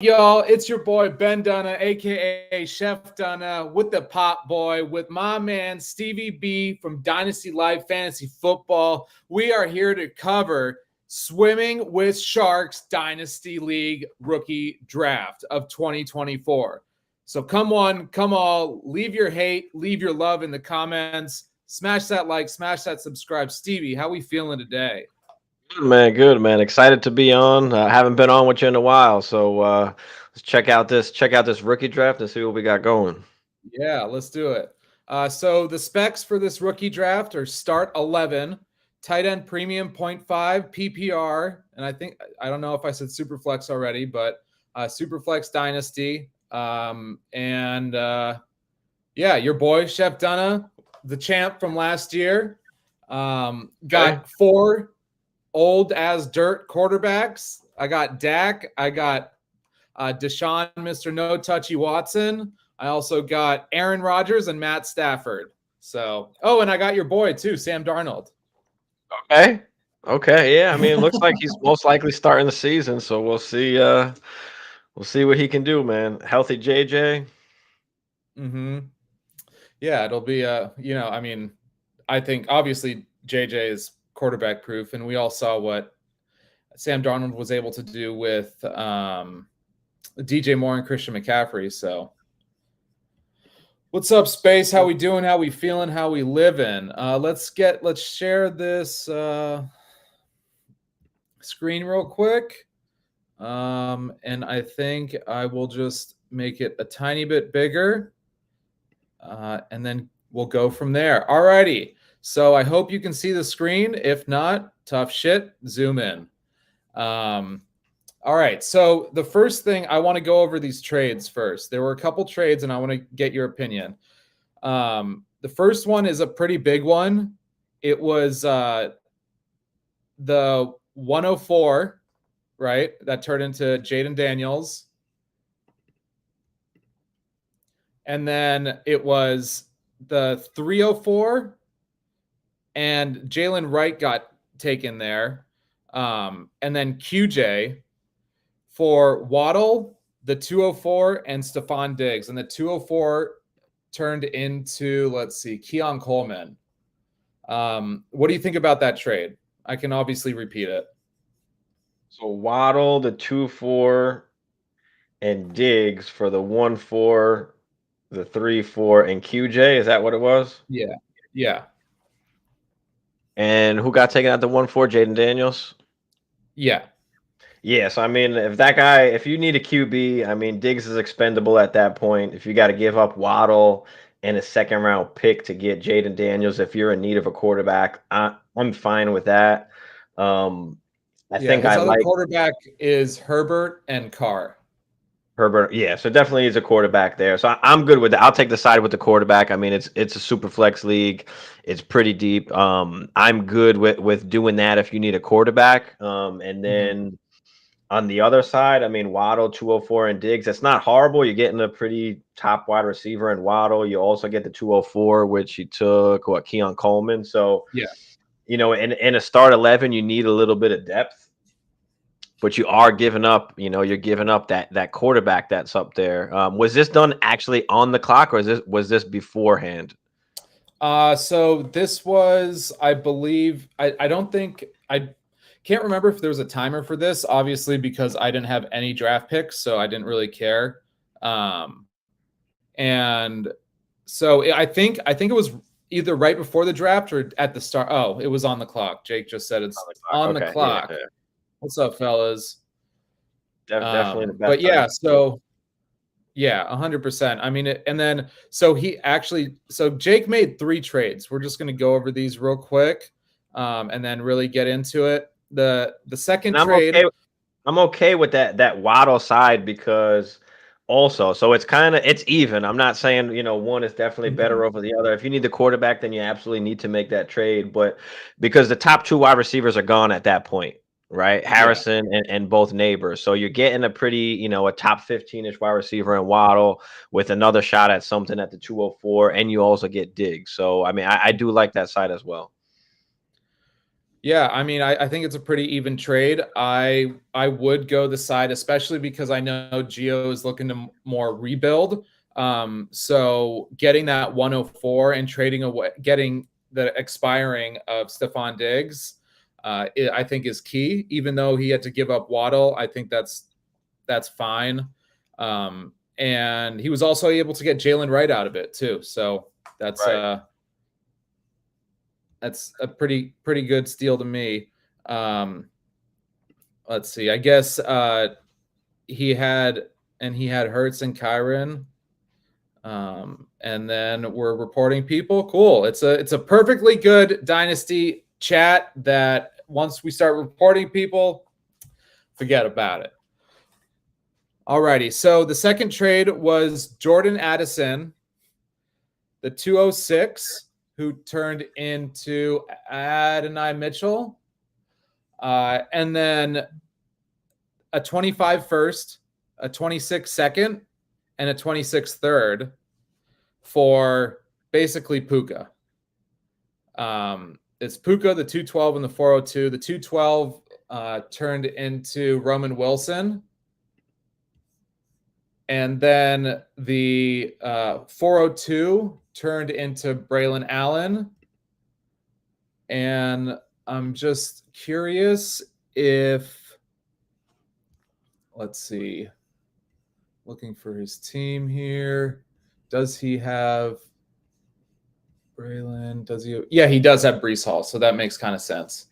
Y'all? It's your boy Ben Dunna, aka Chef Dunna, with the Pop Boy, with my man Stevie B from Dynasty Life Fantasy Football. We are here to cover Swimming with Sharks Dynasty League Rookie Draft of 2024. So come on, come all, leave your hate, leave your love in the comments. Smash that like, smash that subscribe. Stevie, how we feeling today? Good man. Excited to be on. Haven't been on with you in a while, so let's check out this rookie draft and see what we got going. Yeah, let's do it. So the specs for this rookie draft are start 11, tight end premium 0.5, PPR, and I don't know if I said Superflex already, but Superflex Dynasty. Yeah, your boy, Chef Dunna, the champ from last year, Okay. got four old as dirt quarterbacks. I got Dak. I got Deshaun, Mr. No Touchy Watson. I also got Aaron Rodgers and Matt Stafford. So, oh, and I got your boy too, Sam Darnold. Okay. Okay. Yeah. I mean, it looks like he's most likely starting the season, so we'll see. We'll see what he can do, man. Healthy JJ. Mm-hmm. Yeah, it'll be I think obviously JJ is quarterback proof, and we all saw what Sam Darnold was able to do with DJ Moore and Christian McCaffrey. So, what's up, Space? How we doing? How we feeling? How we living? Let's share this screen real quick. And I think I will just make it a tiny bit bigger. And then we'll go from there. Alrighty. So I hope you can see the screen. If not, tough shit. Zoom in. All right. So the first thing, I want to go over these trades first. There were a couple trades, and I want to get your opinion. The first one is a pretty big one. It was the 104, right? That turned into Jaden Daniels. And then it was the 304, and Jalen Wright got taken there. And then QJ for Waddle, the 204, and Stephon Diggs. And the 204 turned into, let's see, Keon Coleman. What do you think about that trade? I can obviously repeat it. So Waddle, the 2-4, and Diggs for the 1-4, the 3-4, and QJ. Is that what it was? Yeah. Yeah. And who got taken out the 1-4? Jaden Daniels. Yeah. Yeah, so I mean, if you need a QB, I mean, Diggs is expendable at that point. If you got to give up Waddle and a second round pick to get Jaden Daniels, if you're in need of a quarterback, I'm fine with that. I Yeah. think His I other like quarterback is Herbert and Carr. Herbert. Yeah, so definitely is a quarterback there. So I'm good with that. I'll take the side with the quarterback. I mean, it's a super flex league. It's pretty deep. I'm good with doing that if you need a quarterback. And Mhm. then on the other side, I mean, Waddle, 204, and Diggs, that's not horrible. You're getting a pretty top wide receiver in Waddle. You also get the 204, which he took, Keon Coleman. So, Yeah. in a start 11, you need a little bit of depth, but you are giving up, you're giving up that quarterback that's up there. Was this done actually on the clock, or was this beforehand? So this was, I believe, I don't think, I can't remember if there was a timer for this, obviously, because I didn't have any draft picks, so I didn't really care. And so I think it was either right before the draft or at the start. Oh, it was on the clock. Jake just said On it's the clock. on the Okay, yeah, clock. yeah. What's up, fellas? Definitely the But best time yeah, to do it. so yeah, 100%. I mean, and then so Jake made three trades. We're just going to go over these real quick, and then really get into it. The second And trade, I'm okay with that Waddle side because also, so it's even. I'm not saying, one is definitely Mhm. better over the other. If you need the quarterback, then you absolutely need to make that trade. But because the top two wide receivers are gone at that point, right? Yeah, Harrison and both neighbors. So you're getting a pretty, a top 15-ish wide receiver in Waddle with another shot at something at the 204, and you also get Diggs. So I mean, I do like that side as well. Yeah, I mean, I think it's a pretty even trade. I would go the side, especially because I know Gio is looking to more rebuild. So getting that 104 and trading away, getting the expiring of Stephon Diggs, I think is key. Even though he had to give up Waddle, I think that's fine. And he was also able to get Jalen Wright out of it too. So that's Right. that's a pretty good steal to me. Um, let's see. I guess he had he had Hertz and Kyron. And then we're reporting people. Cool. It's a perfectly good dynasty chat that once we start reporting people, forget about it. Alrighty. So the second trade was Jordan Addison, the 206, who turned into Adonai Mitchell. And then a 25 first, a 26 second, and a 26 third for basically Puka. It's Puka, the 212, and the 402. The 212 turned into Roman Wilson. And then the 402 turned into Braylon Allen. And I'm just curious if, let's see, looking for his team here. Does he have Braylon? Does he? Yeah, he does have Brees Hall. So that makes kind of sense.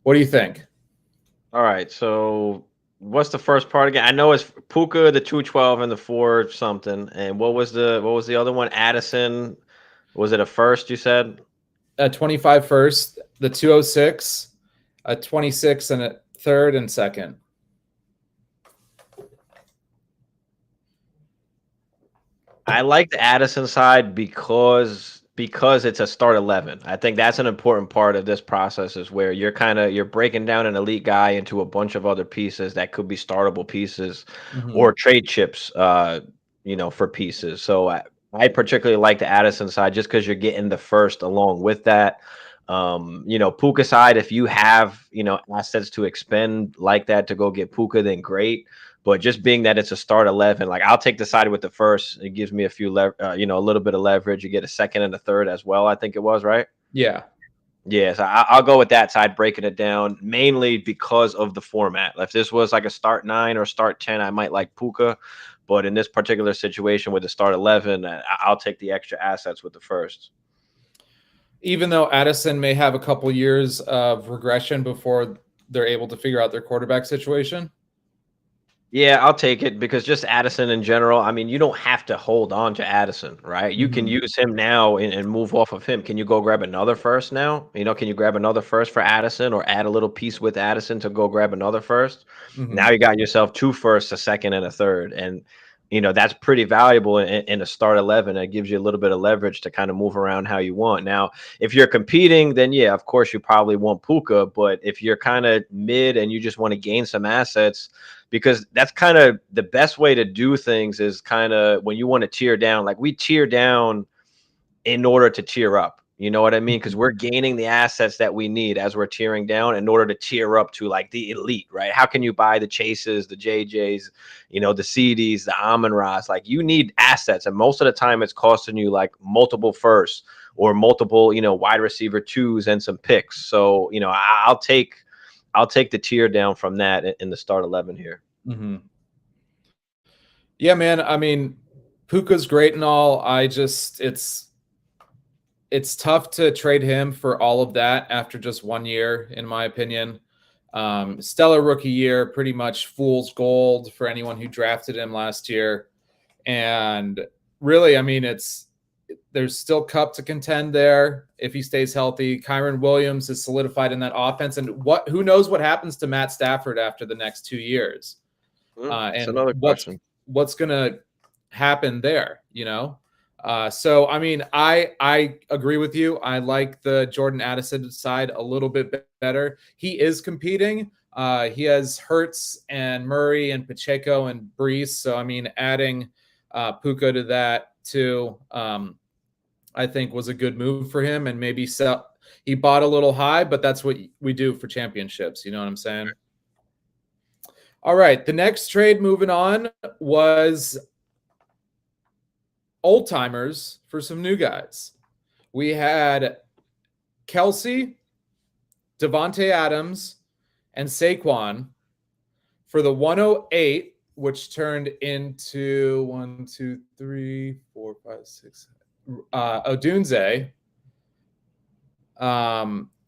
What do you think? All right. So what's the first part again? I know it's Puka, the 212, and the 4 something. And what was the other one? Addison. Was it a first you said? A 25 first, the 206, a 26, and a third and second. I like the Addison side because it's a start 11. I think that's an important part of this process is where you're breaking down an elite guy into a bunch of other pieces that could be startable pieces or trade chips for pieces. So I particularly like the Addison side just because you're getting the first along with that. Puka side, if you have, assets to expend like that to go get Puka, then great. But just being that it's a start 11, like I'll take the side with the first. It gives me a little bit of leverage. You get a second and a third as well. I think it was right. Yeah. Yeah, so I'll go with that side, breaking it down mainly because of the format. If this was like a start 9 or start 10, I might like Puka. But in this particular situation with the start 11, I'll take the extra assets with the first. Even though Addison may have a couple years of regression before they're able to figure out their quarterback situation. Yeah, I'll take it because just Addison in general. I mean, you don't have to hold on to Addison, right? You can use him now and move off of him. Can you go grab another first now? Can you grab another first for Addison or add a little piece with Addison to go grab another first? Now you got yourself 2 firsts, a second, and a third. And, that's pretty valuable in a start 11. It gives you a little bit of leverage to kind of move around how you want. Now, if you're competing, then yeah, of course, you probably want Puka. But if you're kind of mid and you just want to gain some assets, because that's kind of the best way to do things is kind of when you want to tier down, like we tier down in order to tier up. You know what I mean? Because we're gaining the assets that we need as we're tiering down in order to tier up to like the elite, right? How can you buy the Chases, the JJs, the CDs, the Amon-Ra's? Like you need assets. And most of the time it's costing you like multiple firsts or multiple, wide receiver 2s and some picks. So, I'll take the tier down from that in the start 11 here. Yeah, man. I mean, Puka's great and all. It's tough to trade him for all of that after just 1 year, in my opinion. Stellar rookie year, pretty much fool's gold for anyone who drafted him last year. And really, I mean, there's still Cup to contend there if he stays healthy. Kyron Williams is solidified in that offense, and who knows what happens to Matt Stafford after the next 2 years, That's and another question. what's going to happen there, So I mean, I agree with you. I like the Jordan Addison side a little bit better. He is competing. He has Hertz and Murray and Pacheco and Brees. So I mean, adding Puka to that too, I think was a good move for him, and maybe he bought a little high, but that's what we do for championships. You know what I'm saying? All right. The next trade moving on was old timers for some new guys. We had Kelsey, Devontae Adams, and Saquon for the 108, which turned into 1, 2, 3, 4, 5, 6, Odunze,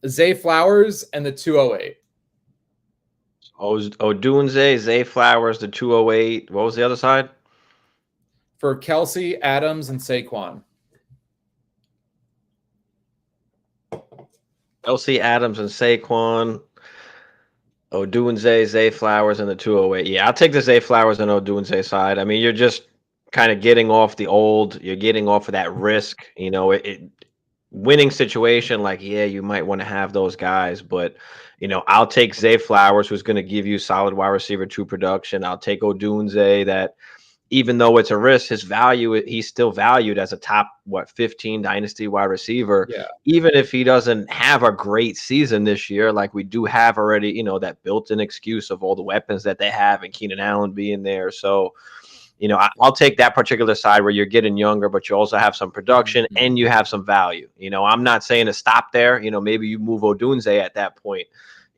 Zay Flowers, and the 208. Odunze, Zay Flowers, the 208. What was the other side? For Kelsey, Adams, and Saquon. Kelsey, Adams, and Saquon. Odunze, Zay Flowers, and the 208. Yeah, I'll take the Zay Flowers and Odunze side. I mean, you're just kind of getting off the old. You're getting off of that risk. You know, winning situation, like, yeah, you might want to have those guys, but I'll take Zay Flowers, who's going to give you solid wide receiver 2 production. I'll take Odunze, that even though it's a risk, his value, he's still valued as a top 15 dynasty wide receiver. Yeah. Even if he doesn't have a great season this year, like we do have already, that built-in excuse of all the weapons that they have and Keenan Allen being there. So I'll take that particular side where you're getting younger, but you also have some production and you have some value. I'm not saying to stop there. Maybe you move Odunze at that point,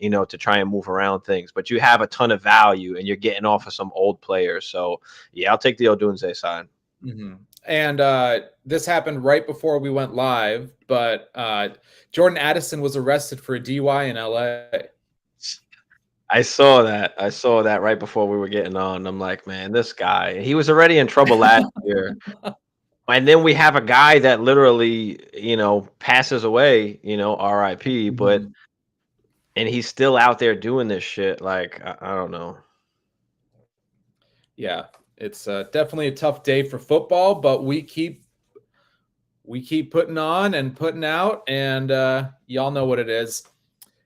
to try and move around things, but you have a ton of value and you're getting off of some old players. So yeah, I'll take the Odunze side. And this happened right before we went live, but Jordan Addison was arrested for a DUI in LA. I saw that right before we were getting on. I'm like, man, this guy, he was already in trouble last year. And then we have a guy that literally, passes away, RIP, but and he's still out there doing this shit. Like, I don't know. Yeah, it's definitely a tough day for football, but we keep putting on and putting out, and y'all know what it is.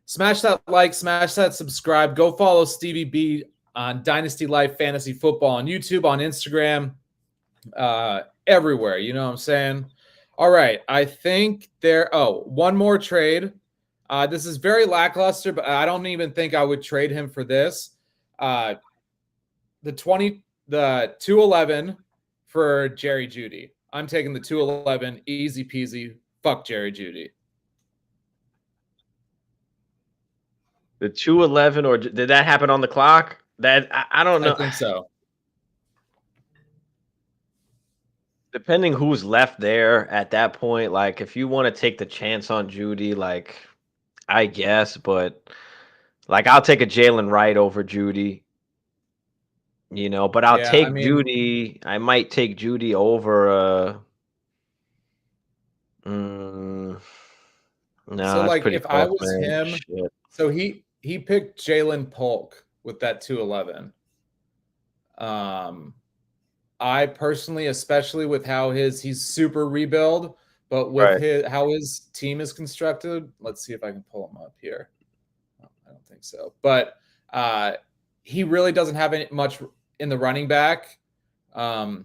Smash that like, smash that subscribe. Go follow Stevie B on Dynasty Life Fantasy Football on YouTube, on Instagram, everywhere. You know what I'm saying? All right. I think one more trade. This is very lackluster, but I don't even think I would trade him for this. The 211 for Jerry Jeudy. I'm taking the 211, easy peasy. Fuck Jerry Jeudy. The 211, or did that happen on the clock? That I don't know. I think so. Depending who's left there at that point, like if you want to take the chance on Jeudy, like I guess, but like I'll take a Jalen Wright over Jeudy. But I'll take Jeudy. I might take Jeudy over no, so like if tough, I was man. him, Shit. So he picked Jalen Polk with that 211. I personally, especially with how he's super rebuild, but with how his team is constructed, let's see if I can pull him up here. I don't think so, but he really doesn't have much in the running back, or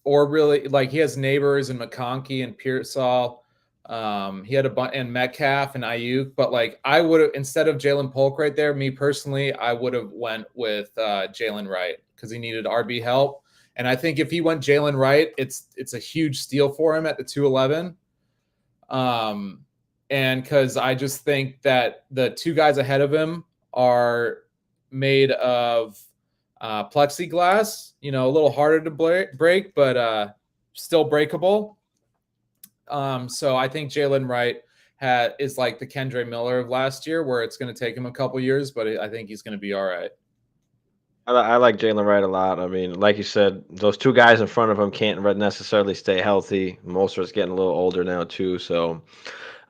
really like he has Neighbors and McConkey and Pearsall. He had a bunch and Metcalf and Ayuk, but like I would have, instead of Jalen Polk right there, me personally, I would have went with Jalen Wright because he needed RB help. And I think if he went Jalen Wright, it's a huge steal for him at the 211. And because I just think that the two guys ahead of him are made of plexiglass, a little harder to break, but still breakable. So I think Jalen Wright is like the Kendre Miller of last year, where it's going to take him a couple years, but I think he's going to be all right. I like Jalen Wright a lot. I mean, like you said, those two guys in front of him can't necessarily stay healthy. Mostert's getting a little older now too. So,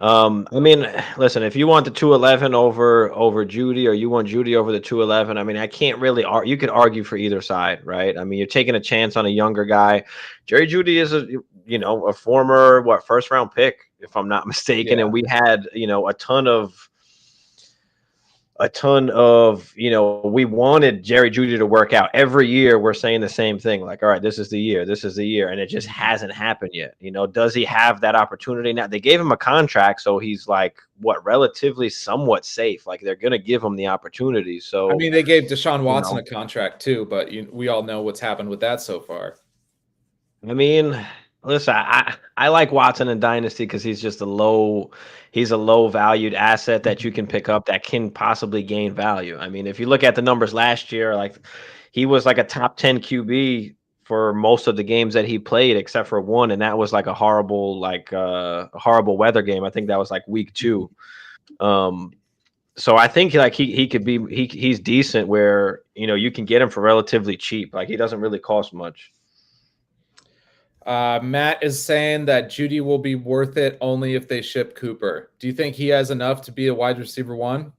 I mean, listen, if you want the 211 over Jeudy, or you want Jeudy over the 211, I mean, I can't really you could argue for either side, right? I mean, you're taking a chance on a younger guy. Jerry Jeudy is a former first round pick, if I'm not mistaken, and we had a ton of a ton of, we wanted Jerry Jeudy to work out. Every year we're saying the same thing, like, all right, this is the year, and it just hasn't happened yet. Does he have that opportunity now? They gave him a contract, so he's like relatively somewhat safe. Like they're gonna give him the opportunity. So I mean, they gave Deshaun Watson a contract too, but we all know what's happened with that so far. I mean, listen, I like Watson in Dynasty because he's a low valued asset that you can pick up that can possibly gain value. I mean, if you look at the numbers last year, like he was like a top 10 QB for most of the games that he played, except for one, and that was like a horrible weather game. I think that was like week 2. So I think like he could be he's decent where you can get him for relatively cheap. Like he doesn't really cost much. Matt is saying that Jeudy will be worth it only if they ship Cooper. Do you think he has enough to be a wide receiver 1?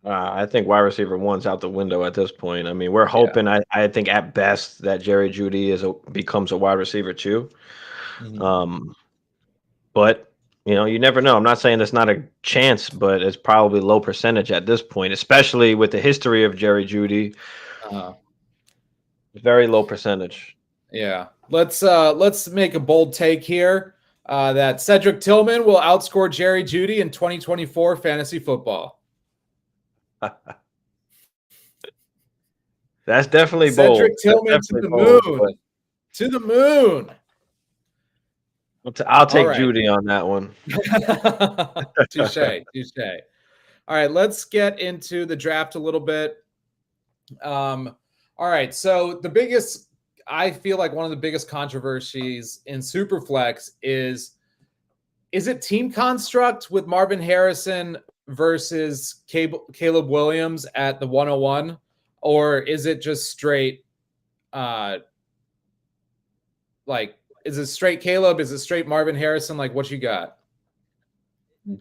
I think wide receiver 1's out the window at this point. I mean, we're hoping. Yeah. I think at best that Jerry Jeudy becomes a wide receiver 2. But you never know. I'm not saying there's not a chance, but it's probably low percentage at this point, especially with the history of Jerry Jeudy. Very low percentage. Yeah. Let's make a bold take here that Cedric Tillman will outscore Jerry Jeudy in 2024 fantasy football. That's definitely Cedric bold. Tillman to the moon. To the moon. I'll take Jeudy on that one. Touche. All right, let's get into the draft a little bit. All right, so I feel like one of the biggest controversies in Superflex is it team construct with Marvin Harrison versus Caleb Williams at the 101, or is it just straight is it straight Caleb? Is it straight Marvin Harrison? Like, what you got?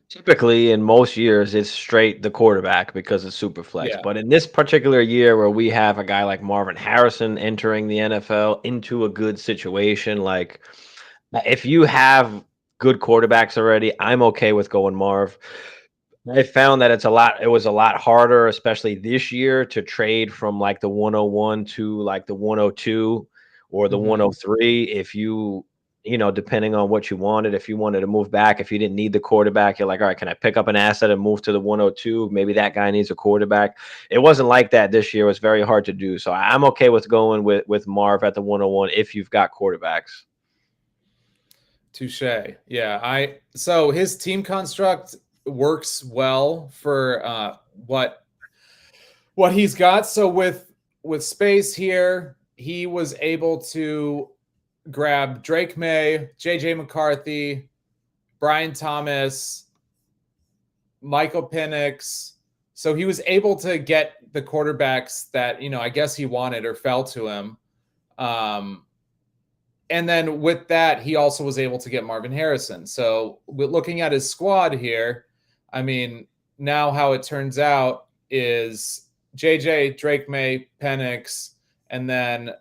Typically, in most years, it's straight the quarterback because it's Superflex. Yeah. But in this particular year where we have a guy like Marvin Harrison entering the NFL into a good situation, like if you have good quarterbacks already, I'm okay with going Marv. I found that it was a lot harder, especially this year, to trade from like the 101 to like the 102 or the 103 if you depending on what you wanted. If you wanted to move back, if you didn't need the quarterback, you're like, all right, can I pick up an asset and move to the 102? Maybe that guy needs a quarterback. It wasn't like that this year. It was very hard to do. So I'm okay with going with Marv at the 101 if you've got quarterbacks. Touche. Yeah, so his team construct works well for what he's got. So with space here, he was able to grab Drake May, JJ McCarthy, Brian Thomas, Michael Penix. So he was able to get the quarterbacks that, I guess he wanted or fell to him. And then with that, he also was able to get Marvin Harrison. So with looking at his squad here, I mean, now how it turns out is JJ, Drake May, Penix, and then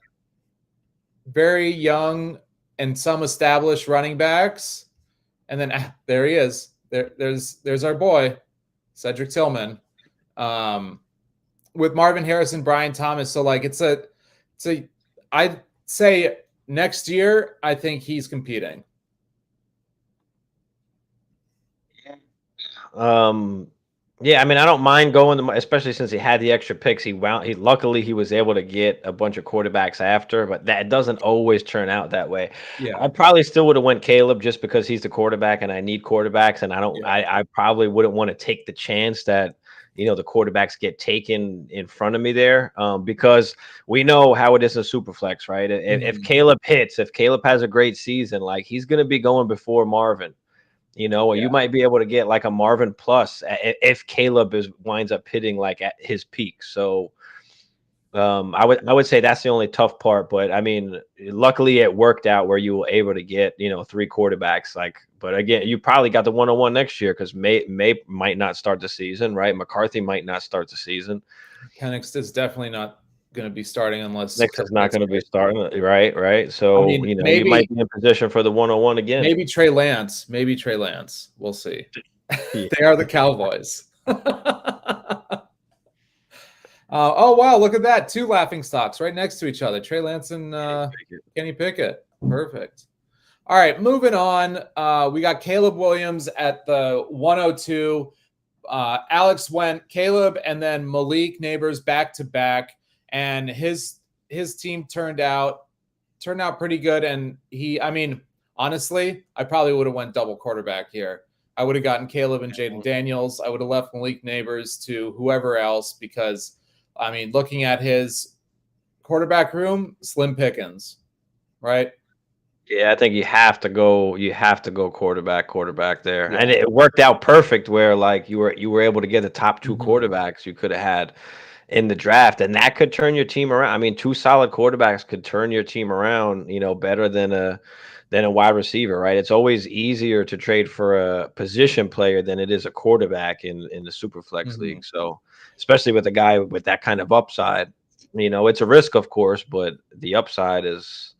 very young and some established running backs. And then there he is. There's our boy, Cedric Tillman. With Marvin Harrison, Brian Thomas. So like I'd say next year, I think he's competing. Yeah, I mean, I don't mind going, especially since he had the extra picks. Luckily he was able to get a bunch of quarterbacks after, but that doesn't always turn out that way. Yeah, I probably still would have went Caleb just because he's the quarterback and I need quarterbacks, and I probably wouldn't want to take the chance that the quarterbacks get taken in front of me there, because we know how it is in Superflex, right? If Caleb hits, if Caleb has a great season, like he's going to be going before Marvin. You might be able to get like a Marvin plus if Caleb winds up hitting like at his peak. So I would say that's the only tough part. But I mean, luckily it worked out where you were able to get 3 quarterbacks. But again, you probably got the 101 next year because May might not start the season, right? McCarthy might not start the season. Penix is definitely not going to be starting unless Nick is not going to be starting, right? So maybe, you might be in position for the 101 again. Maybe Trey Lance. We'll see. They are the Cowboys. Oh wow, look at that. Two laughing stocks right next to each other. Trey Lance and Kenny Pickett. Perfect. All right, moving on. We got Caleb Williams at the 102. Alex went Caleb and then Malik Neighbors back to back, and his team turned out pretty good. And honestly, I probably would have went double quarterback here. I would have gotten Caleb and Jaden Daniels. I would have left Malik Neighbors to whoever else because, looking at his quarterback room, slim pickings, right? Yeah, I think you have to go quarterback there. Yeah. And it worked out perfect where like you were able to get the top two quarterbacks you could have had in the draft, and that could turn your team around. Two solid quarterbacks could turn your team around, better than a wide receiver, right? It's always easier to trade for a position player than it is a quarterback in the Superflex league. So, especially with a guy with that kind of upside, it's a risk, of course, but the upside is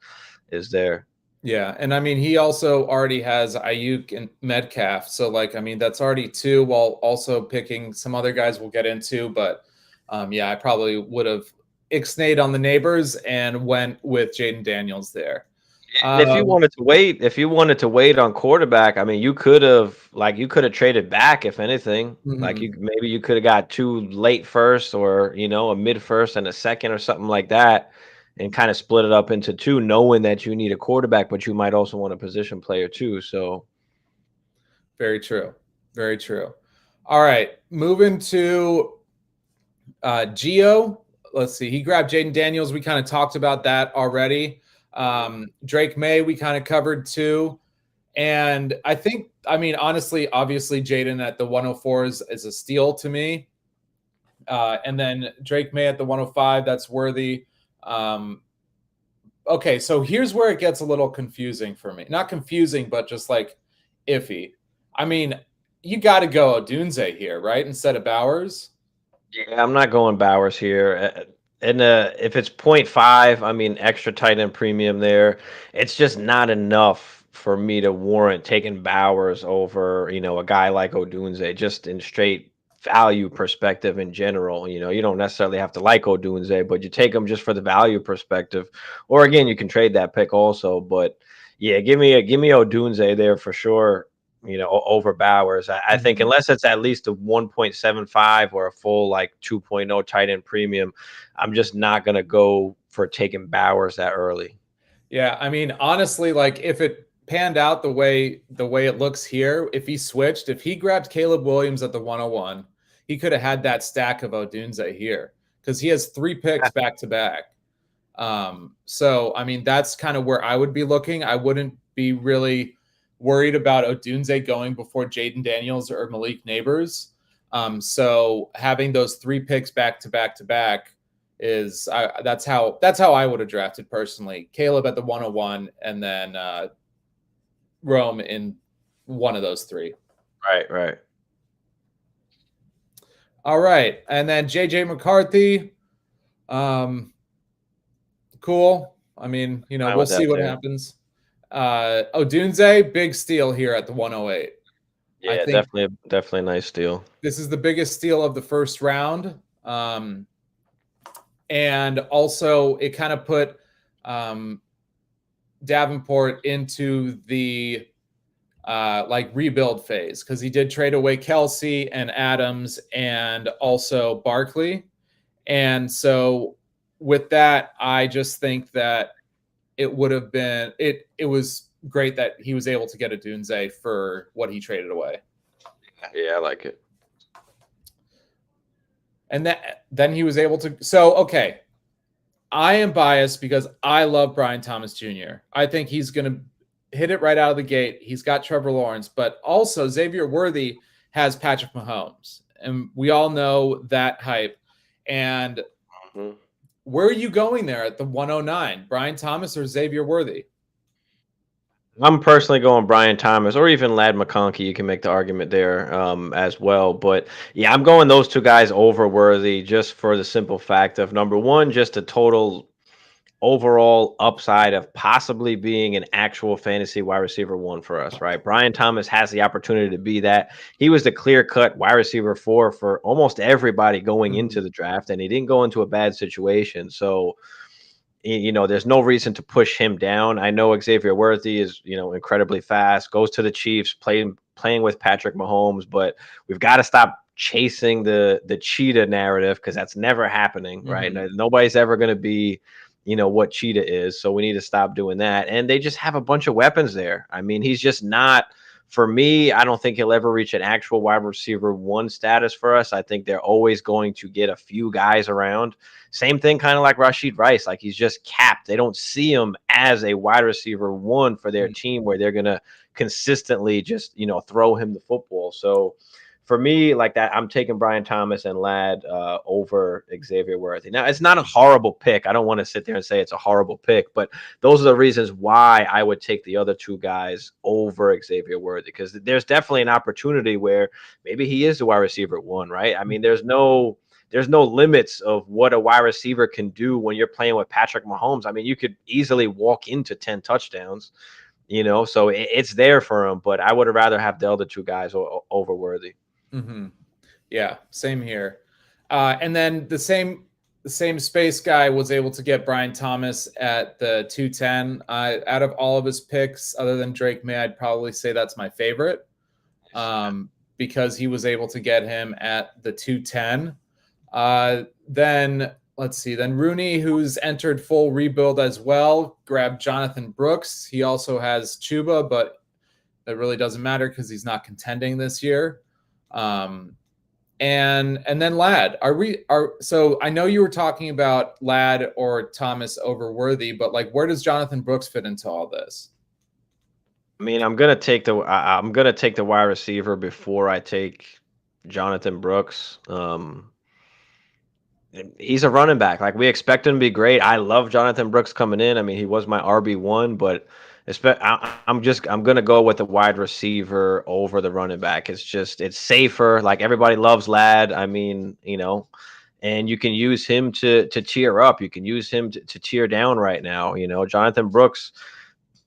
there. Yeah, and he also already has Ayuk and Metcalf, so that's already two. While also picking some other guys we'll get into, but I probably would have ixnayed on the Neighbors and went with Jaden Daniels there. If you wanted to wait on quarterback, you could have traded back if anything. Like maybe you could have got two late first or a mid first and a second or something like that, and kind of split it up into two, knowing that you need a quarterback, but you might also want a position player too. So, very true, very true. All right, moving to Gio. Let's see. He grabbed Jaden Daniels. We kind of talked about that already. Drake May, we kind of covered too. And I think, honestly, obviously, Jaden at the 104 is a steal to me. And then Drake May at the 105, that's worthy. Okay, so here's where it gets a little confusing for me. Not confusing, but just like iffy. You got to go Odunze here, right? Instead of Bowers. Yeah, I'm not going Bowers here. And if it's 0.5, extra tight end premium there, it's just not enough for me to warrant taking Bowers over, a guy like Odunze, just in straight value perspective in general. You don't necessarily have to like Odunze, but you take him just for the value perspective. Or again, you can trade that pick also. But yeah, give me Odunze there for sure. Over Bowers. I think unless it's at least a 1.75 or a full 2.0 tight end premium, I'm just not going to go for taking Bowers that early. Yeah, honestly, if it panned out the way it looks here, if he grabbed Caleb Williams at the 101, he could have had that stack of Odunze here because he has 3 picks back to back. So that's kind of where I would be looking. I wouldn't be really worried about Odunze going before Jaden Daniels or Malik Neighbors. So having those 3 picks back to back to back is that's how I would have drafted personally. Caleb at the 101 and then Rome in one of those 3. Right. All right. And then JJ McCarthy. Cool. We'll see what happens. Odunze, big steal here at the 108. Yeah, definitely a nice steal. This is the biggest steal of the first round. And also it kind of put Davenport into the rebuild phase because he did trade away Kelsey and Adams and also Barkley. And so with that, I just think that it would have been it was great that he was able to get Odunze for what he traded away. Yeah, I like it. And then he was able to. So, okay, I am biased because I love Brian Thomas Jr. I think he's going to hit it right out of the gate. He's got Trevor Lawrence, but also Xavier Worthy has Patrick Mahomes. And we all know that hype. And where are you going there at the 109? Brian Thomas or Xavier Worthy? I'm personally going Brian Thomas or even Ladd McConkey. You can make the argument there as well. But yeah, I'm going those 2 guys over Worthy just for the simple fact of, number one, just a total overall upside of possibly being an actual fantasy wide receiver one for us, right? Brian Thomas has the opportunity to be that. He was the clear-cut wide receiver four for almost everybody going into the draft, and he didn't go into a bad situation. So, there's no reason to push him down. I know Xavier Worthy is, incredibly fast, goes to the Chiefs, playing with Patrick Mahomes, but we've got to stop chasing the cheetah narrative, because that's never happening, right? Nobody's ever going to be, what cheetah is. So we need to stop doing that. And they just have a bunch of weapons there. I mean, he's just not, for me, I don't think he'll ever reach an actual wide receiver one status for us. I think they're always going to get a few guys around. Same thing, kind of like Rashid Rice. Like, he's just capped. They don't see him as a wide receiver one for their team where they're going to consistently just, throw him the football. So for me, like that, I'm taking Brian Thomas and Ladd over Xavier Worthy. Now, it's not a horrible pick. I don't want to sit there and say it's a horrible pick, but those are the reasons why I would take the other two guys over Xavier Worthy, because there's definitely an opportunity where maybe he is the wide receiver one, right? I mean, there's no limits of what a wide receiver can do when you're playing with Patrick Mahomes. I mean, you could easily walk into 10 touchdowns, so it's there for him, but I would have rather have the other two guys over Worthy. Yeah, same here. And then the same space guy was able to get Brian Thomas at the 210. Out of all of his picks, other than Drake May, I'd probably say that's my favorite, because he was able to get him at the 210. Then let's see. Then Rooney, who's entered full rebuild as well, grabbed Jonathan Brooks. He also has Chuba, but that really doesn't matter because he's not contending this year. And then Ladd. So I know you were talking about Ladd or Thomas over Worthy, but like, where does Jonathan Brooks fit into all this? I mean, I'm gonna take the wide receiver before I take Jonathan Brooks. He's a running back. Like, we expect him to be great. I love Jonathan Brooks coming in. I mean, he was my RB1, but I'm gonna go with the wide receiver over the running back. It's safer. Like, everybody loves Ladd. I mean, and you can use him to cheer up. You can use him to cheer down right now. Jonathan Brooks,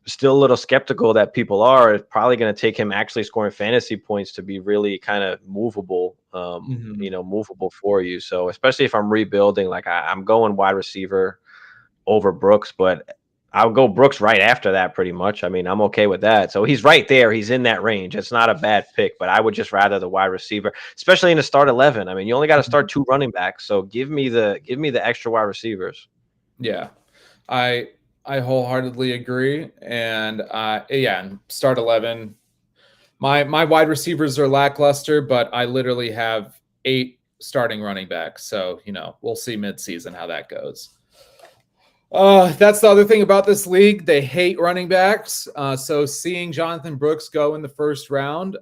still a little skeptical that people are. It's probably going to take him actually scoring fantasy points to be really kind of movable, movable for you. So especially if I'm rebuilding, like, I'm going wide receiver over Brooks, but I'll go Brooks right after that pretty much. I mean, I'm okay with that. So he's right there. He's in that range. It's not a bad pick, but I would just rather the wide receiver, especially in the start 11. I mean, you only got to start two running backs. So give me the extra wide receivers. Yeah. I wholeheartedly agree. And start 11. My wide receivers are lackluster, but I literally have 8 starting running backs. So, we'll see midseason how that goes. That's the other thing about this league. They hate running backs. So seeing Jonathan Brooks go in the first round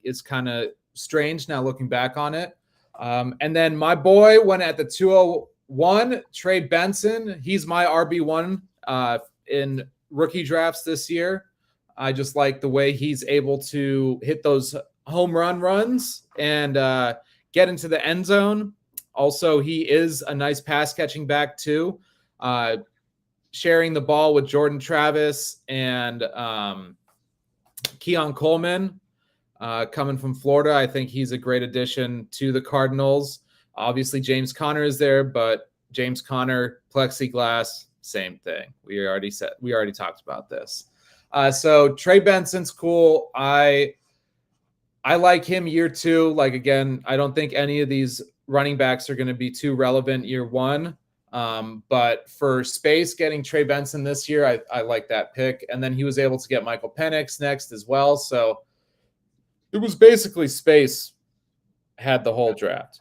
is kind of strange now looking back on it. And then my boy went at the 201, Trey Benson. He's my RB1 in rookie drafts this year. I just like the way he's able to hit those home runs and get into the end zone. Also, he is a nice pass catching back too, sharing the ball with Jordan Travis and Keon Coleman coming from Florida. I think he's a great addition to the Cardinals. Obviously, James Conner is there, but James Conner, plexiglass, same thing. We already talked about this. So Trey Benson's cool. I like him year 2. Like, again, I don't think any of these running backs are going to be too relevant year 1. But for space, getting Trey Benson this year, I like that pick. And then he was able to get Michael Penix next as well. So it was basically space had the whole draft.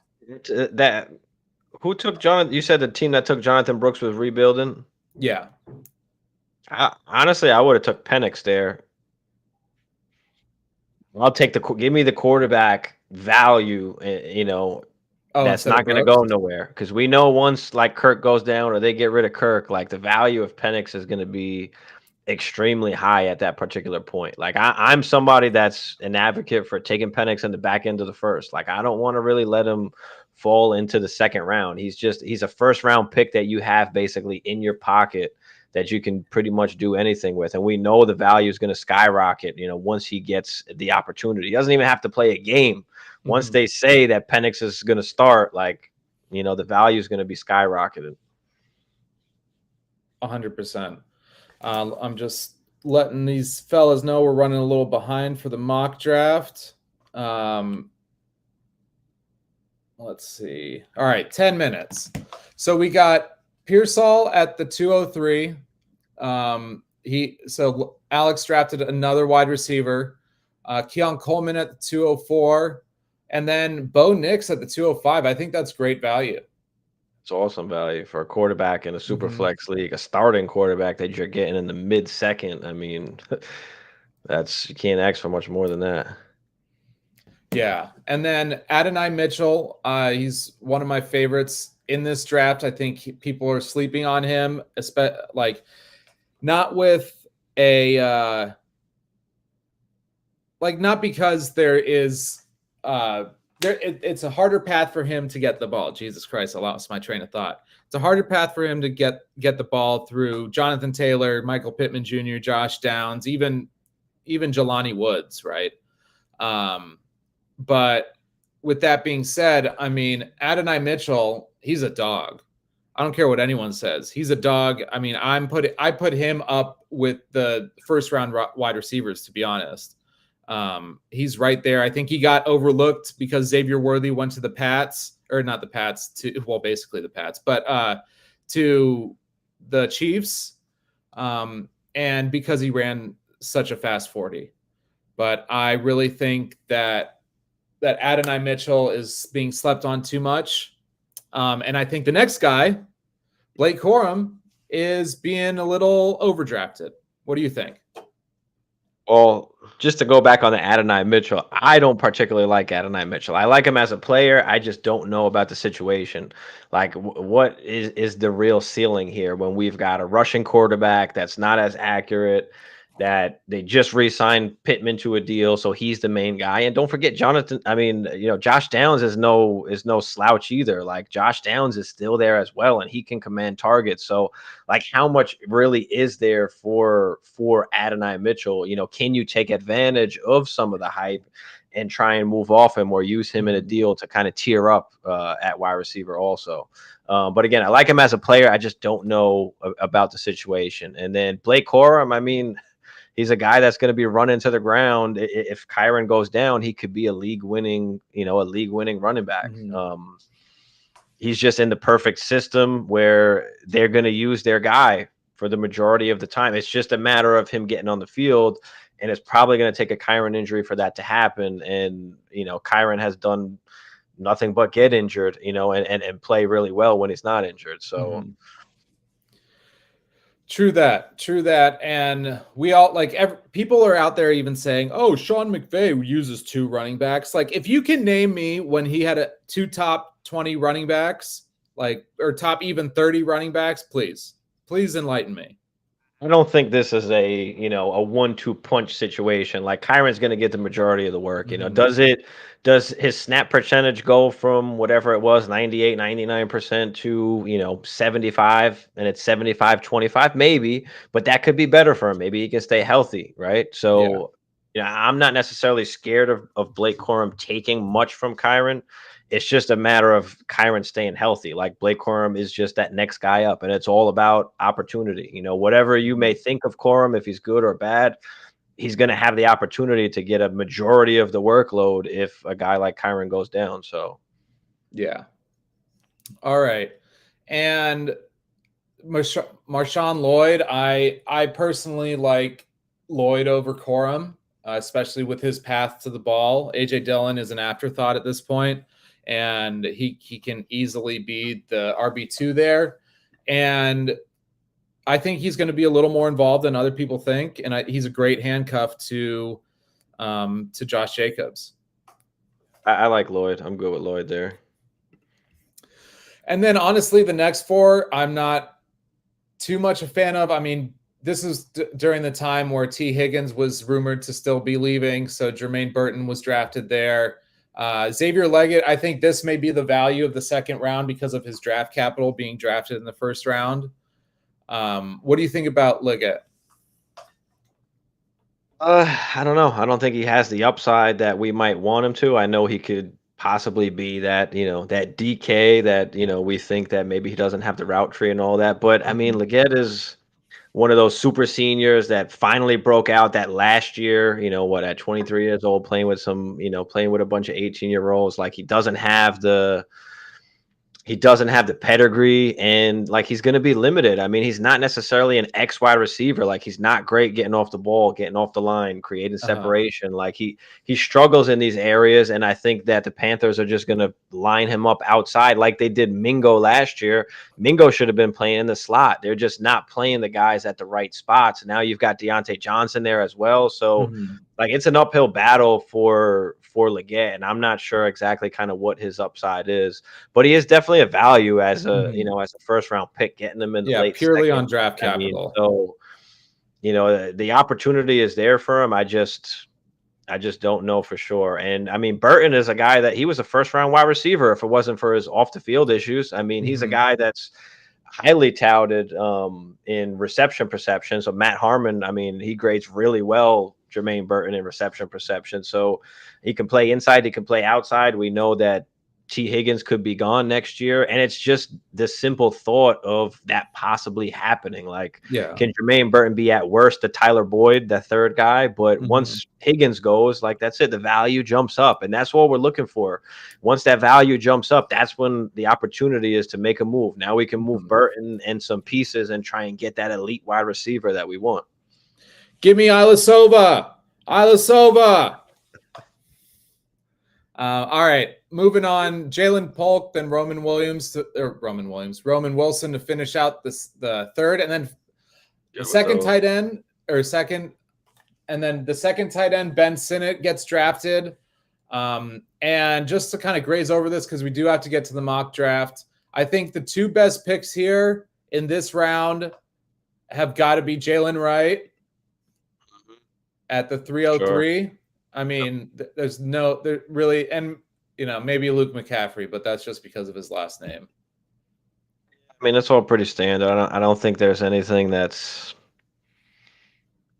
Who took Jonathan? You said the team that took Jonathan Brooks was rebuilding. Yeah. Honestly, I would have took Penix there. I'll take give me the quarterback value. That's not going to go nowhere, because we know once like Kirk goes down or they get rid of Kirk, like the value of Penix is going to be extremely high at that particular point. Like, I'm somebody that's an advocate for taking Penix in the back end of the first. Like, I don't want to really let him fall into the second round. He's a first round pick that you have basically in your pocket that you can pretty much do anything with. And we know the value is going to skyrocket, once he gets the opportunity. He doesn't even have to play a game. Once they say that Penix is going to start, the value is going to be skyrocketed. 100%. I'm just letting these fellas know we're running a little behind for the mock draft. Let's see. All right, 10 minutes. So we got Pearsall at the 203. So Alex drafted another wide receiver. Keon Coleman at the 204. And then Bo Nix at the 205. I think that's great value. It's awesome value for a quarterback in a Superflex league, a starting quarterback that you're getting in the mid-second. I mean, you can't ask for much more than that. Yeah. And then Adonai Mitchell, he's one of my favorites in this draft. I think people are sleeping on him, not with a not because there is it's a harder path for him to get the ball. Jesus Christ, I lost my train of thought. It's a harder path for him to get the ball through Jonathan Taylor, Michael Pittman Jr., Josh Downs, even Jelani Woods, right? But with that being said, I mean, Adonai Mitchell, he's a dog. I don't care what anyone says. He's a dog. I mean, I put him up with the first round wide receivers, to be honest. He's right there. I think he got overlooked because Xavier Worthy went to the Pats, or not the Pats, basically the Pats, but to the Chiefs, and because he ran such a fast 40. But I really think that Adonai Mitchell is being slept on too much. And I think the next guy, Blake Corum, is being a little overdrafted. What do you think? Well, just to go back on the Adonai Mitchell, I don't particularly like Adonai Mitchell. I like him as a player. I just don't know about the situation. Like, what is the real ceiling here when we've got a rushing quarterback that's not as accurate, that they just re-signed Pittman to a deal, so he's the main guy. And don't forget Josh Downs is no slouch either. Like, Josh Downs is still there as well, and he can command targets. So, like, how much really is there for Adonai Mitchell? Can you take advantage of some of the hype and try and move off him or use him in a deal to kind of tier up at wide receiver also? But again, I like him as a player. I just don't know about the situation. And then Blake Corum, I mean, he's a guy that's going to be running to the ground. If Kyren goes down, he could be a league-winning running back. He's just in the perfect system where they're going to use their guy for the majority of the time. It's just a matter of him getting on the field, and it's probably going to take a Kyren injury for that to happen. And, Kyren has done nothing but get injured, and play really well when he's not injured. So True that. And we all people are out there even saying, oh, Sean McVay uses two running backs. Like, if you can name me when he had two top 20 running backs, or top even 30 running backs, please enlighten me. I don't think this is a 1-2 punch situation. Like, Kyron's going to get the majority of the work. Does his snap percentage go from whatever it was, 98, 99% to, 75, and it's 75-25? Maybe, but that could be better for him. Maybe he can stay healthy, right? So, I'm not necessarily scared of Blake Corum taking much from Kyren. It's just a matter of Kyren staying healthy. Like, Blake Corum is just that next guy up, and it's all about opportunity. Whatever you may think of Corum, if he's good or bad, he's going to have the opportunity to get a majority of the workload if a guy like Kyren goes down. So, yeah. All right. And Marshawn Lloyd, I personally like Lloyd over Corum, especially with his path to the ball. AJ Dillon is an afterthought at this point, and he can easily be the RB2 there. And I think he's going to be a little more involved than other people think, and he's a great handcuff to Josh Jacobs. I like Lloyd. I'm good with Lloyd there. And then, honestly, the next four, I'm not too much a fan of. I mean, this is during the time where T. Higgins was rumored to still be leaving, so Jermaine Burton was drafted there. Xavier Leggett, I think this may be the value of the second round because of his draft capital being drafted in the first round. What do you think about Leggett? I don't know. I don't think he has the upside that we might want him to. I know he could possibly be that, that DK that, we think that maybe he doesn't have the route tree and all that. But I mean, Leggett is one of those super seniors that finally broke out that last year, at 23 years old, playing with playing with a bunch of 18-year-olds. Like he doesn't have the pedigree, and like he's going to be limited. I mean, he's not necessarily an X wide receiver. Like he's not great getting off the ball, getting off the line, creating separation. Like he struggles in these areas, and I think that the Panthers are just going to line him up outside like they did Mingo last year. Mingo should have been playing in the slot. They're just not playing the guys at the right spots. Now you've got Deontay Johnson there as well, so like it's an uphill battle for Leggett, and I'm not sure exactly kind of what his upside is, but he is definitely a value as a as a first round pick, getting them in the late purely second. on draft capital. So the opportunity is there for him. I just don't know for sure. And I mean, Burton is a guy that he was a first round wide receiver if it wasn't for his off the field issues. I mean, he's a guy that's highly touted in reception perception. So Matt Harmon, I mean, he grades really well Jermaine Burton in reception perception. So he can play inside, he can play outside. We know that T. Higgins could be gone next year. And it's just the simple thought of that possibly happening. Like, can Jermaine Burton be at worst the Tyler Boyd, the third guy? But once Higgins goes, like, that's it. The value jumps up. And that's what we're looking for. Once that value jumps up, that's when the opportunity is to make a move. Now we can move Burton and some pieces and try and get that elite wide receiver that we want. Give me Ilasova. All right, moving on. Jalen Polk, then Roman Wilson to finish out the third, and then the second tight end, and then the second tight end, Ben Sinnott, gets drafted. And just to kind of graze over this, because we do have to get to the mock draft, I think the two best picks here in this round have got to be Jalen Wright at the 303. Sure. I mean, there's really, and maybe Luke McCaffrey, but that's just because of his last name. I mean, it's all pretty standard. I don't think there's anything that's.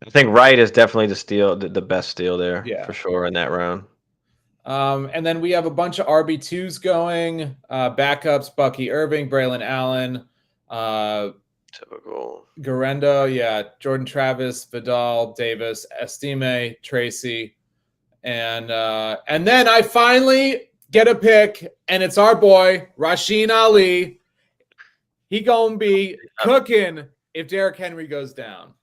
I think Wright is definitely the best steal there, for sure in that round. And then we have a bunch of RB2s going, backups: Bucky Irving, Braylon Allen, typical Garendo, Jordan Travis, Vidal, Davis, Estime, Tracy. And then I finally get a pick, and it's our boy, Rasheen Ali. He gonna be cooking if Derrick Henry goes down.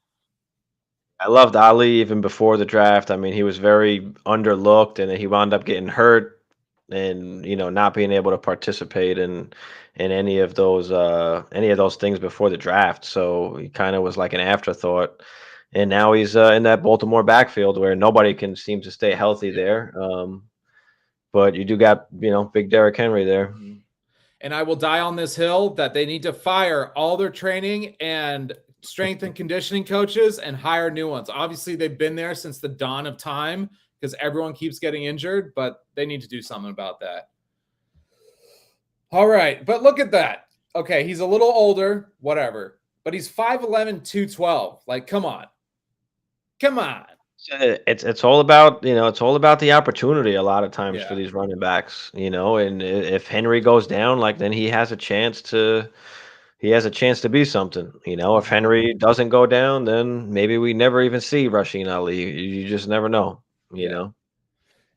I loved Ali even before the draft. I mean, he was very underlooked, and then he wound up getting hurt and, not being able to participate in any of those things before the draft. So he kind of was like an afterthought. And now he's in that Baltimore backfield where nobody can seem to stay healthy there. But you do got, big Derrick Henry there. And I will die on this hill that they need to fire all their training and strength and conditioning coaches and hire new ones. Obviously, they've been there since the dawn of time because everyone keeps getting injured, but they need to do something about that. All right, but look at that. Okay, he's a little older, whatever, but he's 5'11", 212. Like, come on. It's all about the opportunity a lot of times for these running backs, and if Henry goes down, like, then he has a chance to be something. If Henry doesn't go down, then maybe we never even see Rasheen Ali. You just never know, you know.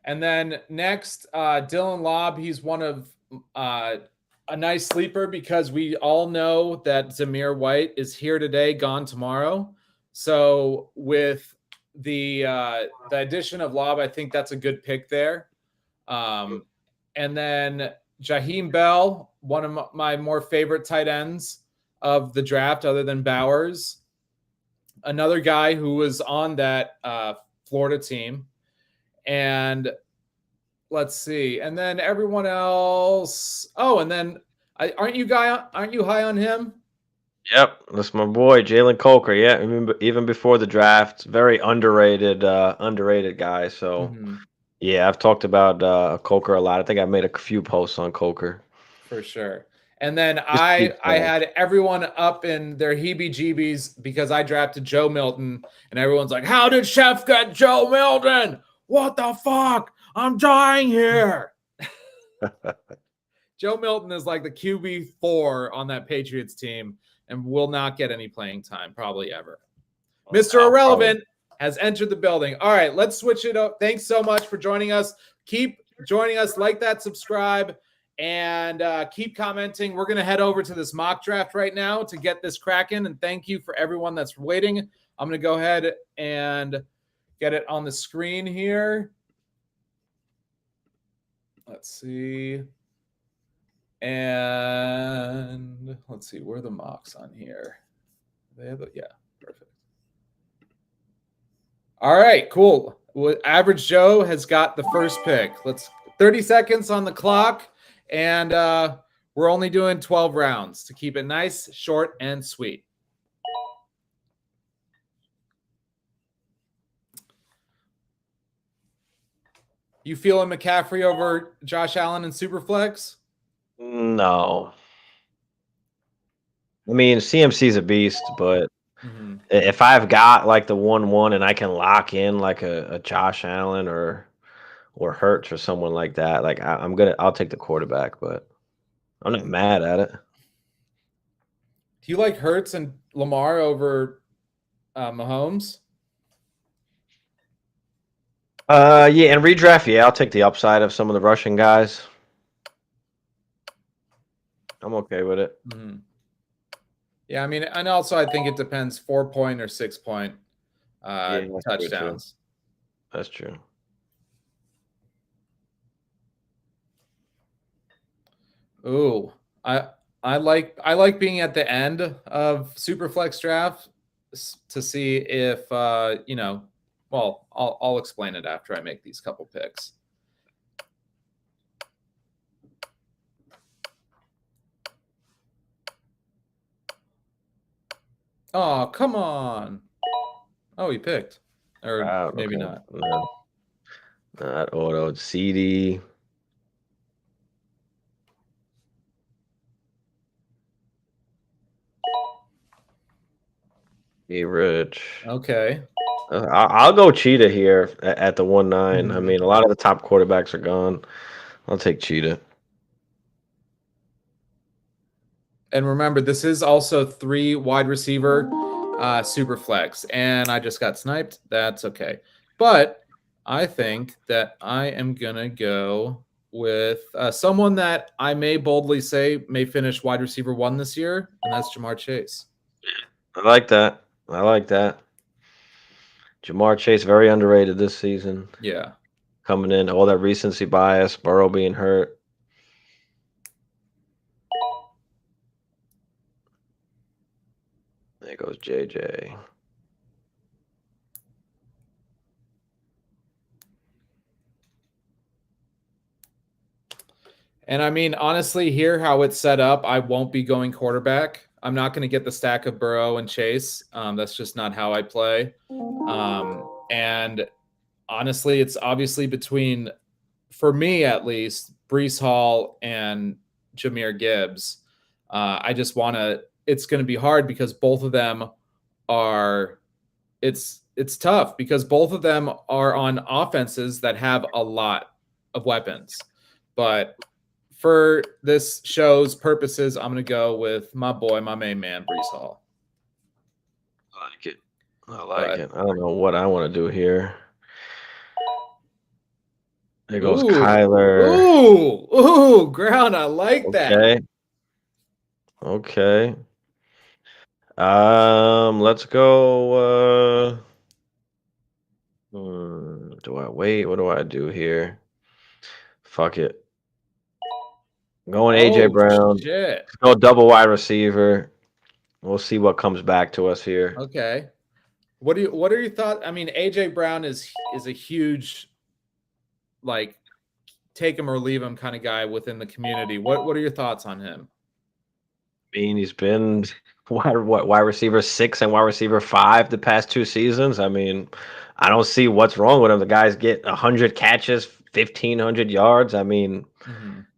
And then next, Dylan Lobb, he's one of a nice sleeper because we all know that Zamir White is here today, gone tomorrow. So with the addition of Lobb, I think that's a good pick there. And then Jaheim Bell, one of my more favorite tight ends of the draft, other than Bowers. Another guy who was on that Florida team. And let's see. And then everyone else. Oh, and then aren't you high on him? Yep, that's my boy Jalen Coker. Yeah, I mean, even before the draft, very underrated guy. So Yeah, I've talked about Coker a lot. I think I made a few posts on Coker. For sure. And then Just I had everyone up in their heebie-jeebies because I drafted Joe Milton, and everyone's like, "How did Chef get Joe Milton? What the fuck? I'm dying here." Joe Milton is like the QB4 on that Patriots team and will not get any playing time, probably ever. Mr. Irrelevant has entered the building. All right, let's switch it up. Thanks so much for joining us. Keep joining us, like that, subscribe, and keep commenting. We're going to head over to this mock draft right now to get this cracking. And thank you for everyone that's waiting. I'm going to go ahead and get it on the screen here. Let's see. And let's see, where are the mocks on here? They have yeah, perfect. All right, cool. Well, Average Joe has got the first pick. 30 seconds on the clock, and we're only doing 12 rounds to keep it nice, short, and sweet. You feeling McCaffrey over Josh Allen in Superflex? No. I mean, CMC's a beast, but if I've got like the 1-1 and I can lock in like a Josh Allen or Hurts or someone like that, like I'll take the quarterback, but I'm not mad at it. Do you like Hurts and Lamar over Mahomes? Yeah, and redraft, yeah, I'll take the upside of some of the Russian guys. I'm okay with it. Yeah, I mean, and also I think it depends 4-point or 6-point touchdowns. That's true. Ooh, I like being at the end of Superflex draft to see if you know. Well, I'll explain it after I make these couple picks. Oh, come on. Oh, he picked. Or maybe okay. not. No. Not auto. CD. Be rich. Okay. I'll go Cheetah here at the 1-9. I mean, a lot of the top quarterbacks are gone. I'll take Cheetah. And remember, this is also 3 wide receiver super flex. And I just got sniped. That's okay. But I think that I am going to go with someone that I may boldly say may finish wide receiver 1 this year, and that's Jamar Chase. I like that. Jamar Chase, very underrated this season. Yeah. Coming in, all that recency bias, Burrow being hurt. There goes JJ. And I mean, honestly, here how it's set up, I won't be going quarterback. I'm not going to get the stack of Burrow and Chase. That's just not how I play. And honestly, it's obviously between, for me at least, Brees Hall and Jahmyr Gibbs. I just want to. It's going to be hard because both of them are. It's tough because both of them are on offenses that have a lot of weapons, but for this show's purposes, I'm going to go with my boy, my main man, Brees Hall. I like it. I don't know what I want to do here. There goes Kyler. Ooh, ground. I like that. Okay. Let's go. Do I wait? What do I do here? Fuck it. Going AJ Brown. Shit. Let's go double wide receiver. We'll see what comes back to us here. Okay. What are your thoughts? I mean, AJ Brown is a huge, like, take him or leave him kind of guy within the community. What are your thoughts on him? I mean, he's been wide receiver 6 and wide receiver 5 the past 2 seasons. I mean, I don't see what's wrong with him. The guys get 100 catches, 1,500 yards. I mean,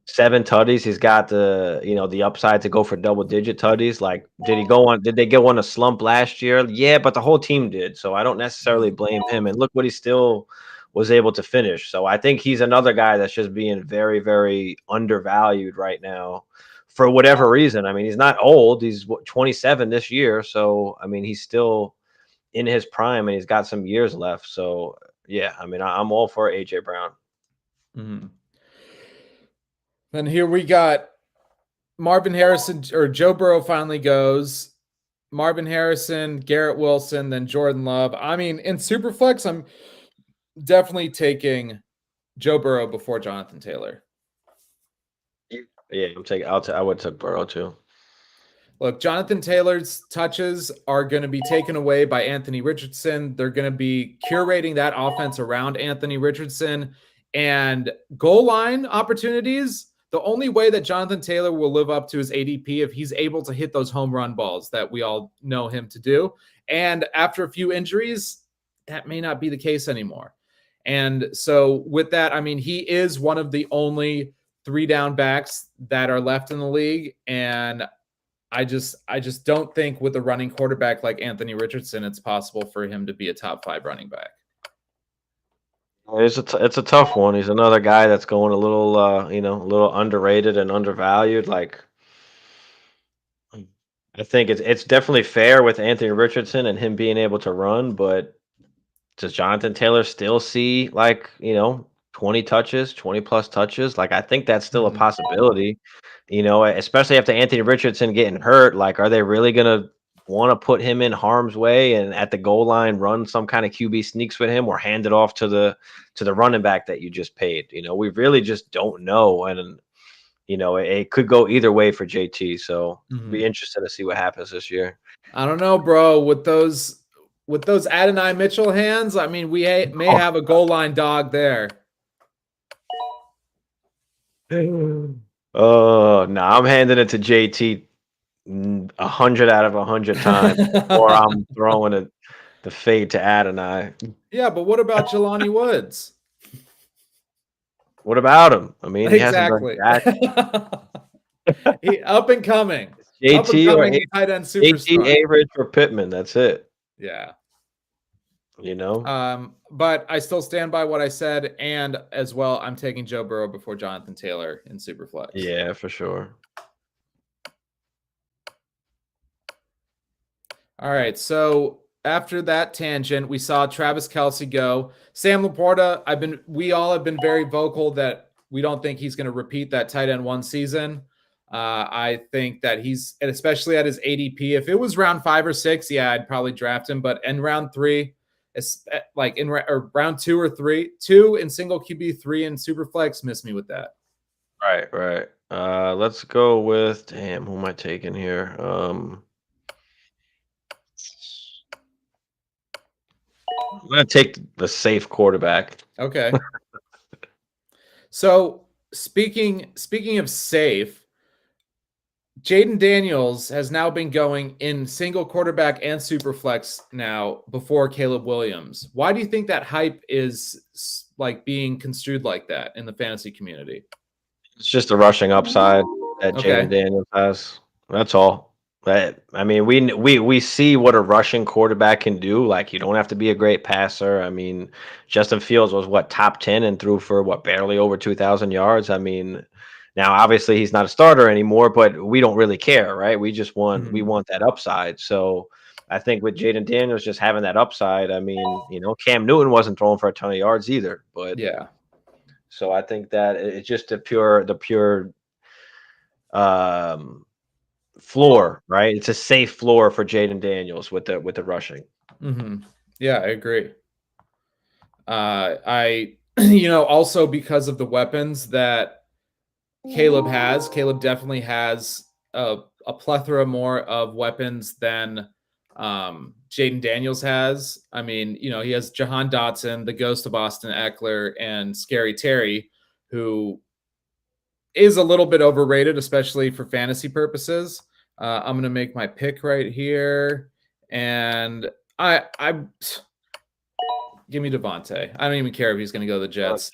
7 tutties. He's got the upside to go for double-digit tutties. Like, did they go on a slump last year? Yeah, but the whole team did. So I don't necessarily blame him. And look what he still was able to finish. So I think he's another guy that's just being very, very undervalued right now for whatever reason. I mean, he's not old. He's 27 this year. So, I mean, he's still in his prime and he's got some years left. So, yeah, I mean, I'm all for A.J. Brown. Then here we got Marvin Harrison, or Joe Burrow finally goes. Marvin Harrison, Garrett Wilson, then Jordan Love. I mean, in Superflex, I'm definitely taking Joe Burrow before Jonathan Taylor. Yeah, I would take Burrow too. Look, Jonathan Taylor's touches are going to be taken away by Anthony Richardson. They're going to be curating that offense around Anthony Richardson, and goal line opportunities. The only way that Jonathan Taylor will live up to his ADP if he's able to hit those home run balls that we all know him to do. And after a few injuries, that may not be the case anymore. And so with that, I mean, he is one of the only 3 down backs that are left in the league. And I just don't think with a running quarterback like Anthony Richardson, it's possible for him to be a top 5 running back. It's a tough one. He's another guy that's going a little, a little underrated and undervalued. Like, I think it's definitely fair with Anthony Richardson and him being able to run, but does Jonathan Taylor still see 20 touches, 20 plus touches? Like, I think that's still a possibility. Especially after Anthony Richardson getting hurt. Like, are they really gonna want to put him in harm's way and at the goal line run some kind of QB sneaks with him or hand it off to the running back that you just paid? We really just don't know, and it could go either way for JT. So be interested to see what happens this year. I don't know, bro. With those Adonai Mitchell hands, I mean, we may have a goal line dog there. Oh no, I'm handing it to JT 100 out of 100 times, or I'm throwing the fade to Adonai. Yeah, but what about Jelani Woods? What about him? I mean, he hasn't exactly. He up and coming. JT or tight end superstar. JT, Average, or Pittman. That's it. Yeah. But I still stand by what I said, and as well, I'm taking Joe Burrow before Jonathan Taylor in Superflex. Yeah, for sure. All right, so after that tangent, we saw Travis Kelce go. Sam Laporta, we all have been very vocal that we don't think he's going to repeat that tight end 1 season. I think that he's, and especially at his ADP, if it was round 5 or 6, yeah, I'd probably draft him. But in round 3, like or round 2 or 3, 2 in single QB, 3 in Superflex, miss me with that. Right. Let's go with, damn, who am I taking here? I'm gonna take the safe quarterback. Okay. So speaking of safe, Jaden Daniels has now been going in single quarterback and Superflex now before Caleb Williams. Why do you think that hype is like being construed like that in the fantasy community? It's just a rushing upside that Jaden Daniels has. That's all. I mean, we see what a rushing quarterback can do. Like, you don't have to be a great passer. I mean, Justin Fields was top 10 and threw for barely over 2,000 yards. I mean, now obviously he's not a starter anymore, but we don't really care, right? We just want we want that upside. So I think with Jaden Daniels just having that upside, I mean, Cam Newton wasn't throwing for a ton of yards either, but yeah. So I think that it's just the pure floor, right? It's a safe floor for Jaden Daniels with the rushing. Yeah, I agree. I also because of the weapons that Caleb definitely has a plethora more of weapons than Jaden Daniels has. I mean, he has Jahan Dotson, the ghost of Austin Eckler, and Scary Terry, who is a little bit overrated, especially for fantasy purposes. I'm going to make my pick right here. And Give me Devontae. I don't even care if he's going to go to the Jets.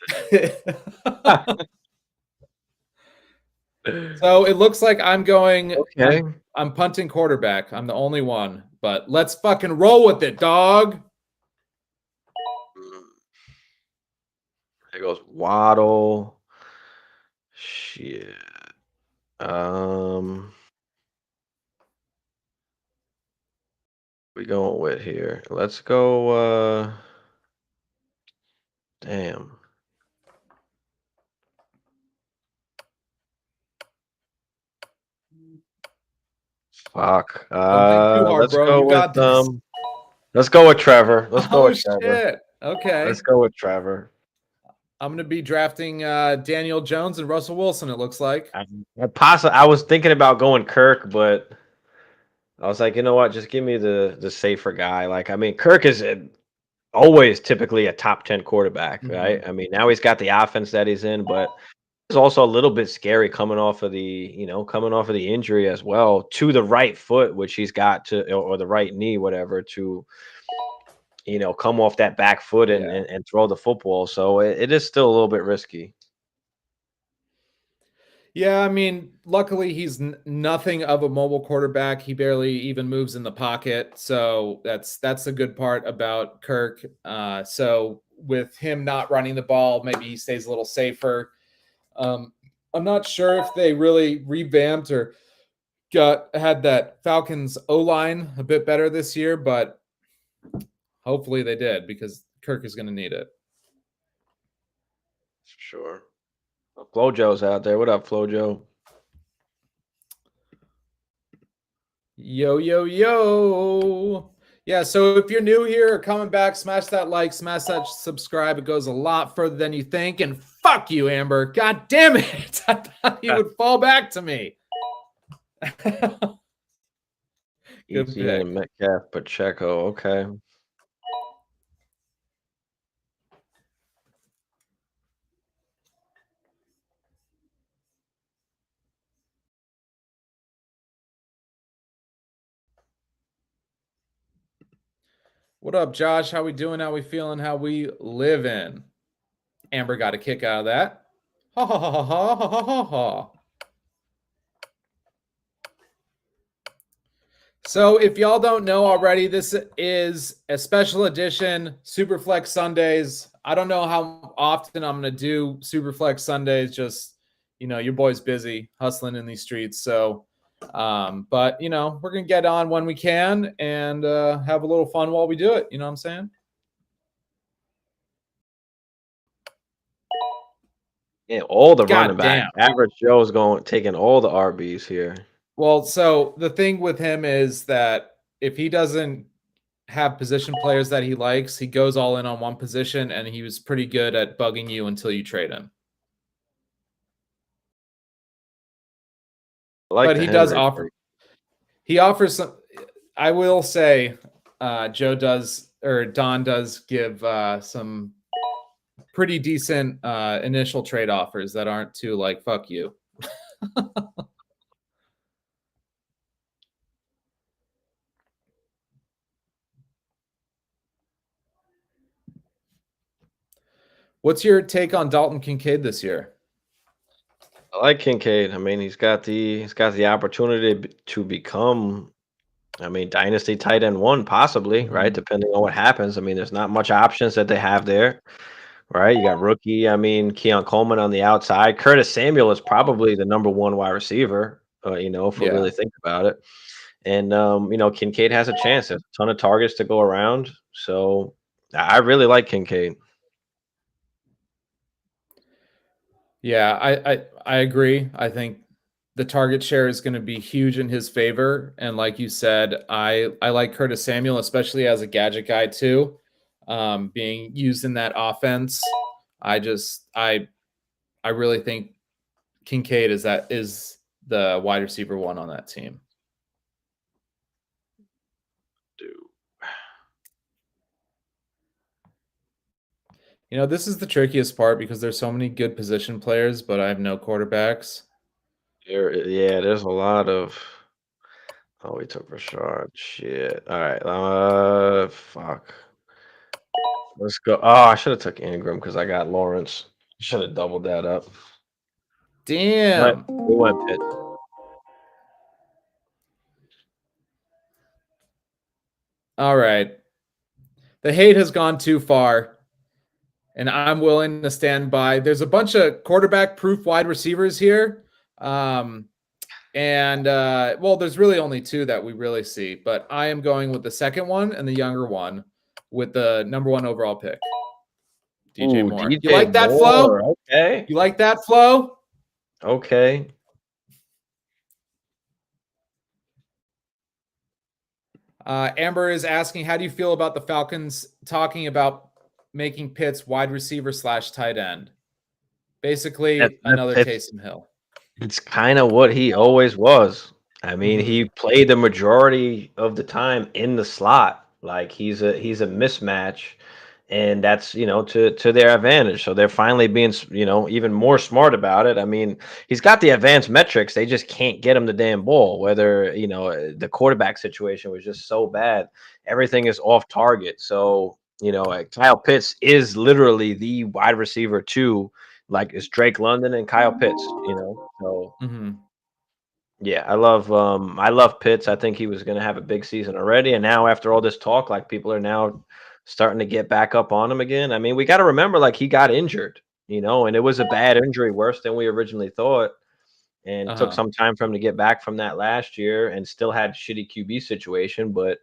So it looks like I'm going. Okay. I'm punting quarterback. I'm the only one, but let's fucking roll with it, dog. There goes Waddle. Shit. We going with here. Let's go. Damn. Fuck. Don't think too hard, Let's bro. go You with got this. Let's go with Trevor. Let's go Oh with Trevor. shit. Okay. Let's go with Trevor. I'm gonna be drafting Daniel Jones and Russell Wilson. It looks like. I was thinking about going Kirk, but I was like, you know what? Just give me the safer guy. Like, I mean, Kirk is always typically a top 10 quarterback, right? I mean, now he's got the offense that he's in, but it's also a little bit scary coming off of the injury as well to the right foot, which he's got to, or the right knee, whatever, to come off that back foot and throw the football. So it is still a little bit risky. Yeah, I mean, luckily he's nothing of a mobile quarterback. He barely even moves in the pocket, so that's a good part about Kirk. So with him not running the ball, maybe he stays a little safer. I'm not sure if they really revamped or had that Falcons O-line a bit better this year, but hopefully they did because Kirk is going to need it. Sure. Flojo's out there. What up, Flojo? Yo, yo, yo. Yeah, so if you're new here or coming back, smash that like, smash that subscribe. It goes a lot further than you think. And fuck you, Amber. God damn it. I thought you would fall back to me. Good pick. Metcalf, Pacheco. Okay. What up, Josh? How we doing? How we feeling? How we living? Amber got a kick out of that. Ha ha ha ha ha ha ha ha. So if y'all don't know already, this is a special edition Superflex Sundays. I don't know how often I'm going to do Superflex Sundays. Just, your boy's busy hustling in these streets. So, but, we're going to get on when we can and have a little fun while we do it. You know what I'm saying? Yeah, all the running backs. Average Joe's taking all the RBs here. Well, so the thing with him is that if he doesn't have position players that he likes, he goes all in on one position, and he was pretty good at bugging you until you trade him. But he does offer. He offers some. I will say, Don does give some pretty decent initial trade offers that aren't too like fuck you. What's your take on Dalton Kincaid this year? I like Kincaid. I mean, he's got the opportunity to become, Dynasty tight end 1, possibly, right? Depending on what happens. I mean, there's not much options that they have there, right? You got rookie, Keon Coleman on the outside. Curtis Samuel is probably the number 1 wide receiver, if we really think about it. And, Kincaid has a chance. There's a ton of targets to go around. So I really like Kincaid. Yeah, I agree. I think the target share is going to be huge in his favor. And like you said, I like Curtis Samuel, especially as a gadget guy too, being used in that offense. I really think Kincaid is the wide receiver 1 on that team. This is the trickiest part because there's so many good position players, but I have no quarterbacks. There's a lot of. Oh, we took Rashard. Shit. All right. Fuck. Let's go. Oh, I should have took Ingram because I got Lawrence. Should have doubled that up. But Damn. we went Pitt. All right. The hate has gone too far, and I'm willing to stand by. There's a bunch of quarterback-proof wide receivers here. Well, there's really only two that we really see, but I am going with the second one and the younger one with the number 1 overall pick, DJ Ooh, Moore. You DJ like that Moore. flow? Okay. You like that flow? Okay. Amber is asking, how do you feel about the Falcons talking about making Pitts wide receiver / tight end? Basically, another Taysom Hill. It's kind of what he always was. I mean, he played the majority of the time in the slot. Like he's a mismatch, and that's to their advantage. So they're finally being even more smart about it. I mean, he's got the advanced metrics. They just can't get him the damn ball. Whether the quarterback situation was just so bad, everything is off target. So Kyle Pitts is literally the wide receiver too. Like it's Drake London and Kyle Pitts, So yeah, I love Pitts. I think he was gonna have a big season already. And now after all this talk, like people are now starting to get back up on him again. I mean, we gotta remember like he got injured, and it was a bad injury, worse than we originally thought. And took some time for him to get back from that last year and still had shitty QB situation, but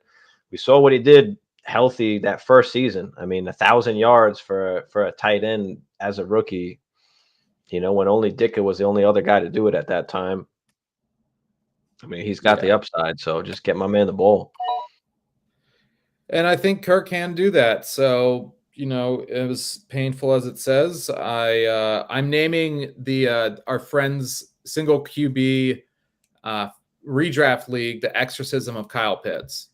we saw what he did healthy that first season. I mean, 1,000 yards for a tight end as a rookie. When only Ditka was the only other guy to do it at that time. I mean, he's got the upside, so just get my man the ball. And I think Kirk can do that. So, as painful as it says, I'm naming our friend's single QB redraft league the exorcism of Kyle Pitts.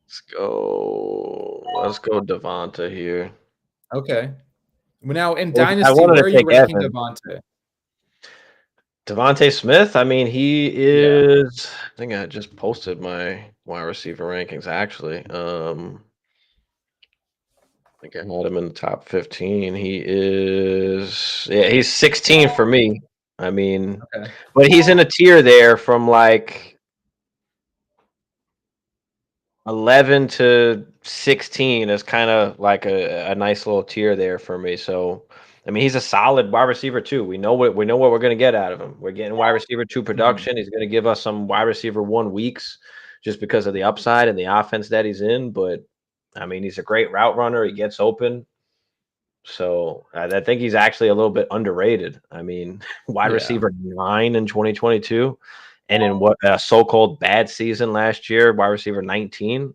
Let's go Devonta here. Okay. Now in Dynasty, where are you ranking Devonta? Devonta Smith, I mean, he is. I think I just posted my wide receiver rankings. Actually, I think I had him in the top 15. He is. Yeah, he's 16 for me. I mean, but he's in a tier there from like 11 to 16 is kind of like a nice little tier there for me. So, I mean, he's a solid wide receiver too. We know what we're going to get out of him. We're getting wide receiver 2 production. He's going to give us some wide receiver 1 weeks just because of the upside and the offense that he's in. But I mean, he's a great route runner. He gets open. So I think he's actually a little bit underrated. I mean, wide receiver 9 in 2022. And in what a so-called bad season last year, wide receiver 19.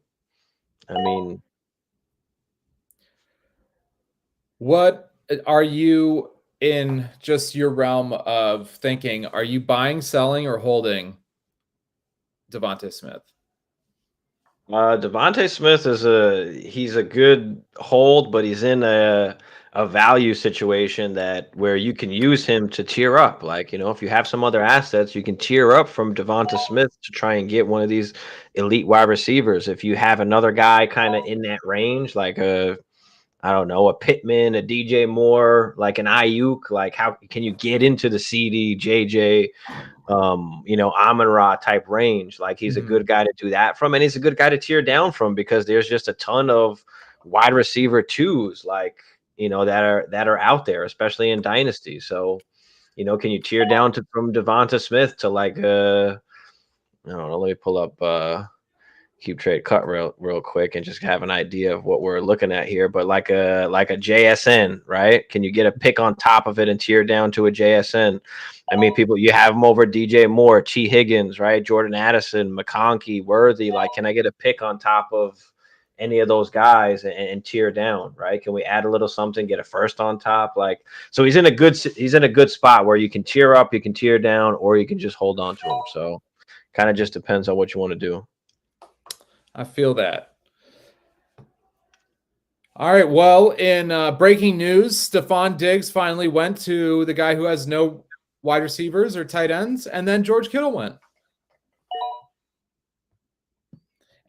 I mean, what are you in just your realm of thinking? Are you buying, selling, or holding Devonta Smith? Devonta Smith he's a good hold, but he's in a value situation where you can use him to tier up. Like, if you have some other assets, you can tier up from Devonta Smith to try and get one of these elite wide receivers. If you have another guy kind of in that range, like I don't know, a Pittman, a DJ Moore, like an Ayuk, like how can you get into the CD, JJ, Amon-Ra type range? Like he's a good guy to do that from, and he's a good guy to tear down from because there's just a ton of wide receiver 2s, like that are out there, especially in Dynasty. So, can you tear down from Devonta Smith to like I don't know, let me pull up Cube Trade Cut real quick and just have an idea of what we're looking at here. But like a JSN, right? Can you get a pick on top of it and tier down to a JSN? I mean, you have them over DJ Moore, T. Higgins, right? Jordan Addison, McConkey, Worthy. Like, can I get a pick on top of any of those guys and tier down, right? Can we add a little something, get a first on top? Like, so he's in a good spot where you can tier up, you can tier down, or you can just hold on to him. So kind of just depends on what you want to do. I feel that. All right. Well, in breaking news, Stephon Diggs finally went to the guy who has no wide receivers or tight ends, and then George Kittle went.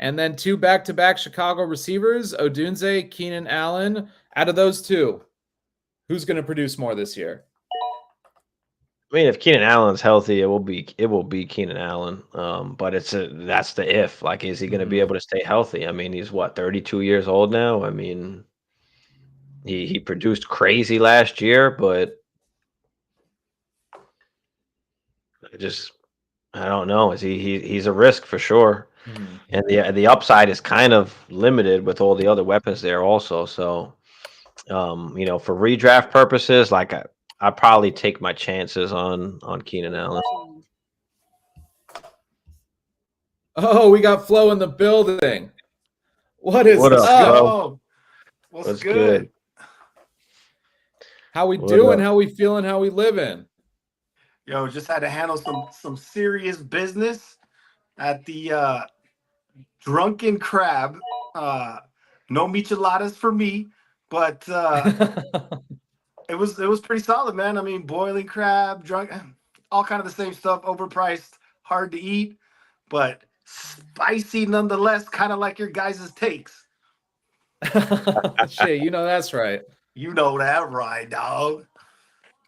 And then 2 back-to-back Chicago receivers, Odunze, Keenan Allen. Out of those 2, who's going to produce more this year? I mean, if Keenan Allen's healthy, it will be Keenan Allen. But that's the if. Like, is he going to be able to stay healthy? I mean, he's what, 32 years old now. I mean, he produced crazy last year, but I don't know. He's a risk for sure, and the upside is kind of limited with all the other weapons there also. So, for redraft purposes, like I probably take my chances on Keenan Allen. Oh, we got Flo in the building. What is What up, up? Flo? What's good? How we What doing? up? How we feeling? How we living? Yo, just had to handle some serious business at the Drunken Crab. No micheladas for me, but it was pretty solid, man. I mean, boiling crab, drunk, all kind of the same stuff. Overpriced, hard to eat, but spicy nonetheless. Kind of like your guys' takes. Shit, that's right. You know that, right, dog?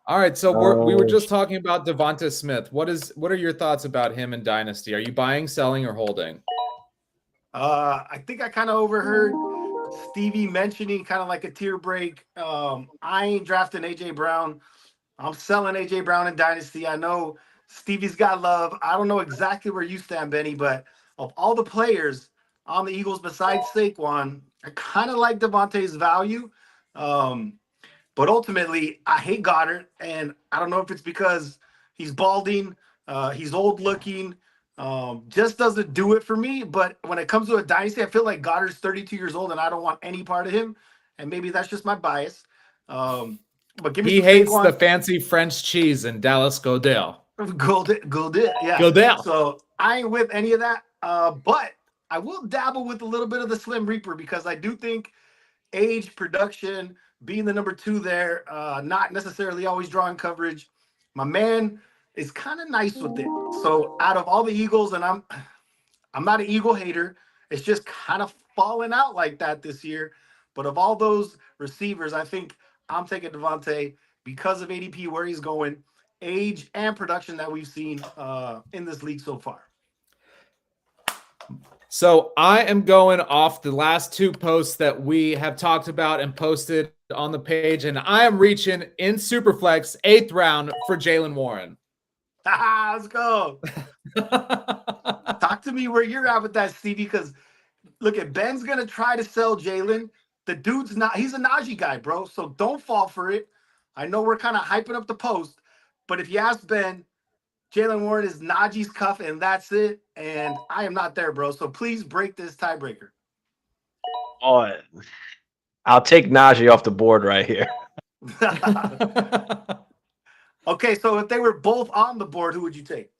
All right, so we were just talking about Devonta Smith. What are your thoughts about him in Dynasty? Are you buying, selling, or holding? I think I kind of overheard Stevie mentioning kind of like a tier break. I ain't drafting AJ Brown. I'm selling AJ Brown in Dynasty. I know Stevie's got love. I don't know exactly where you stand, Benny, but of all the players on the Eagles besides Saquon, I kind of like Devontae's value. But ultimately, I hate Goddard, and I don't know if it's because he's balding, he's old looking, just doesn't do it for me. But when it comes to a dynasty, I feel like Goddard's 32 years old, and I don't want any part of him. And maybe that's just my bias. But give me He some hates Saquon. the fancy French cheese in Dallas Godale. Goldell, yeah. Godale. So I ain't with any of that. But I will dabble with a little bit of the Slim Reaper because I do think age, production, being the number 2 there, not necessarily always drawing coverage. My man is kind of nice with it. So out of all the Eagles, and I'm not an Eagle hater, it's just kind of falling out like that this year. But of all those receivers, I think I'm taking Devontae because of ADP, where he's going, age, and production that we've seen in this league so far. So I am going off the last 2 posts that we have talked about and posted on the page, and I am reaching in Superflex 8th round for Jaylen Warren. Let's go. Talk to me where you're at with that, Stevie, because look, at Ben's going to try to sell Jaylen. The dude's he's a Najee guy, bro, so don't fall for it. I know we're kind of hyping up the post, but if you ask Ben, Jaylen Warren is Najee's cuff, and that's it. And I am not there, bro. So please break this tiebreaker. Oh, I'll take Najee off the board right here. Okay, so if they were both on the board, who would you take?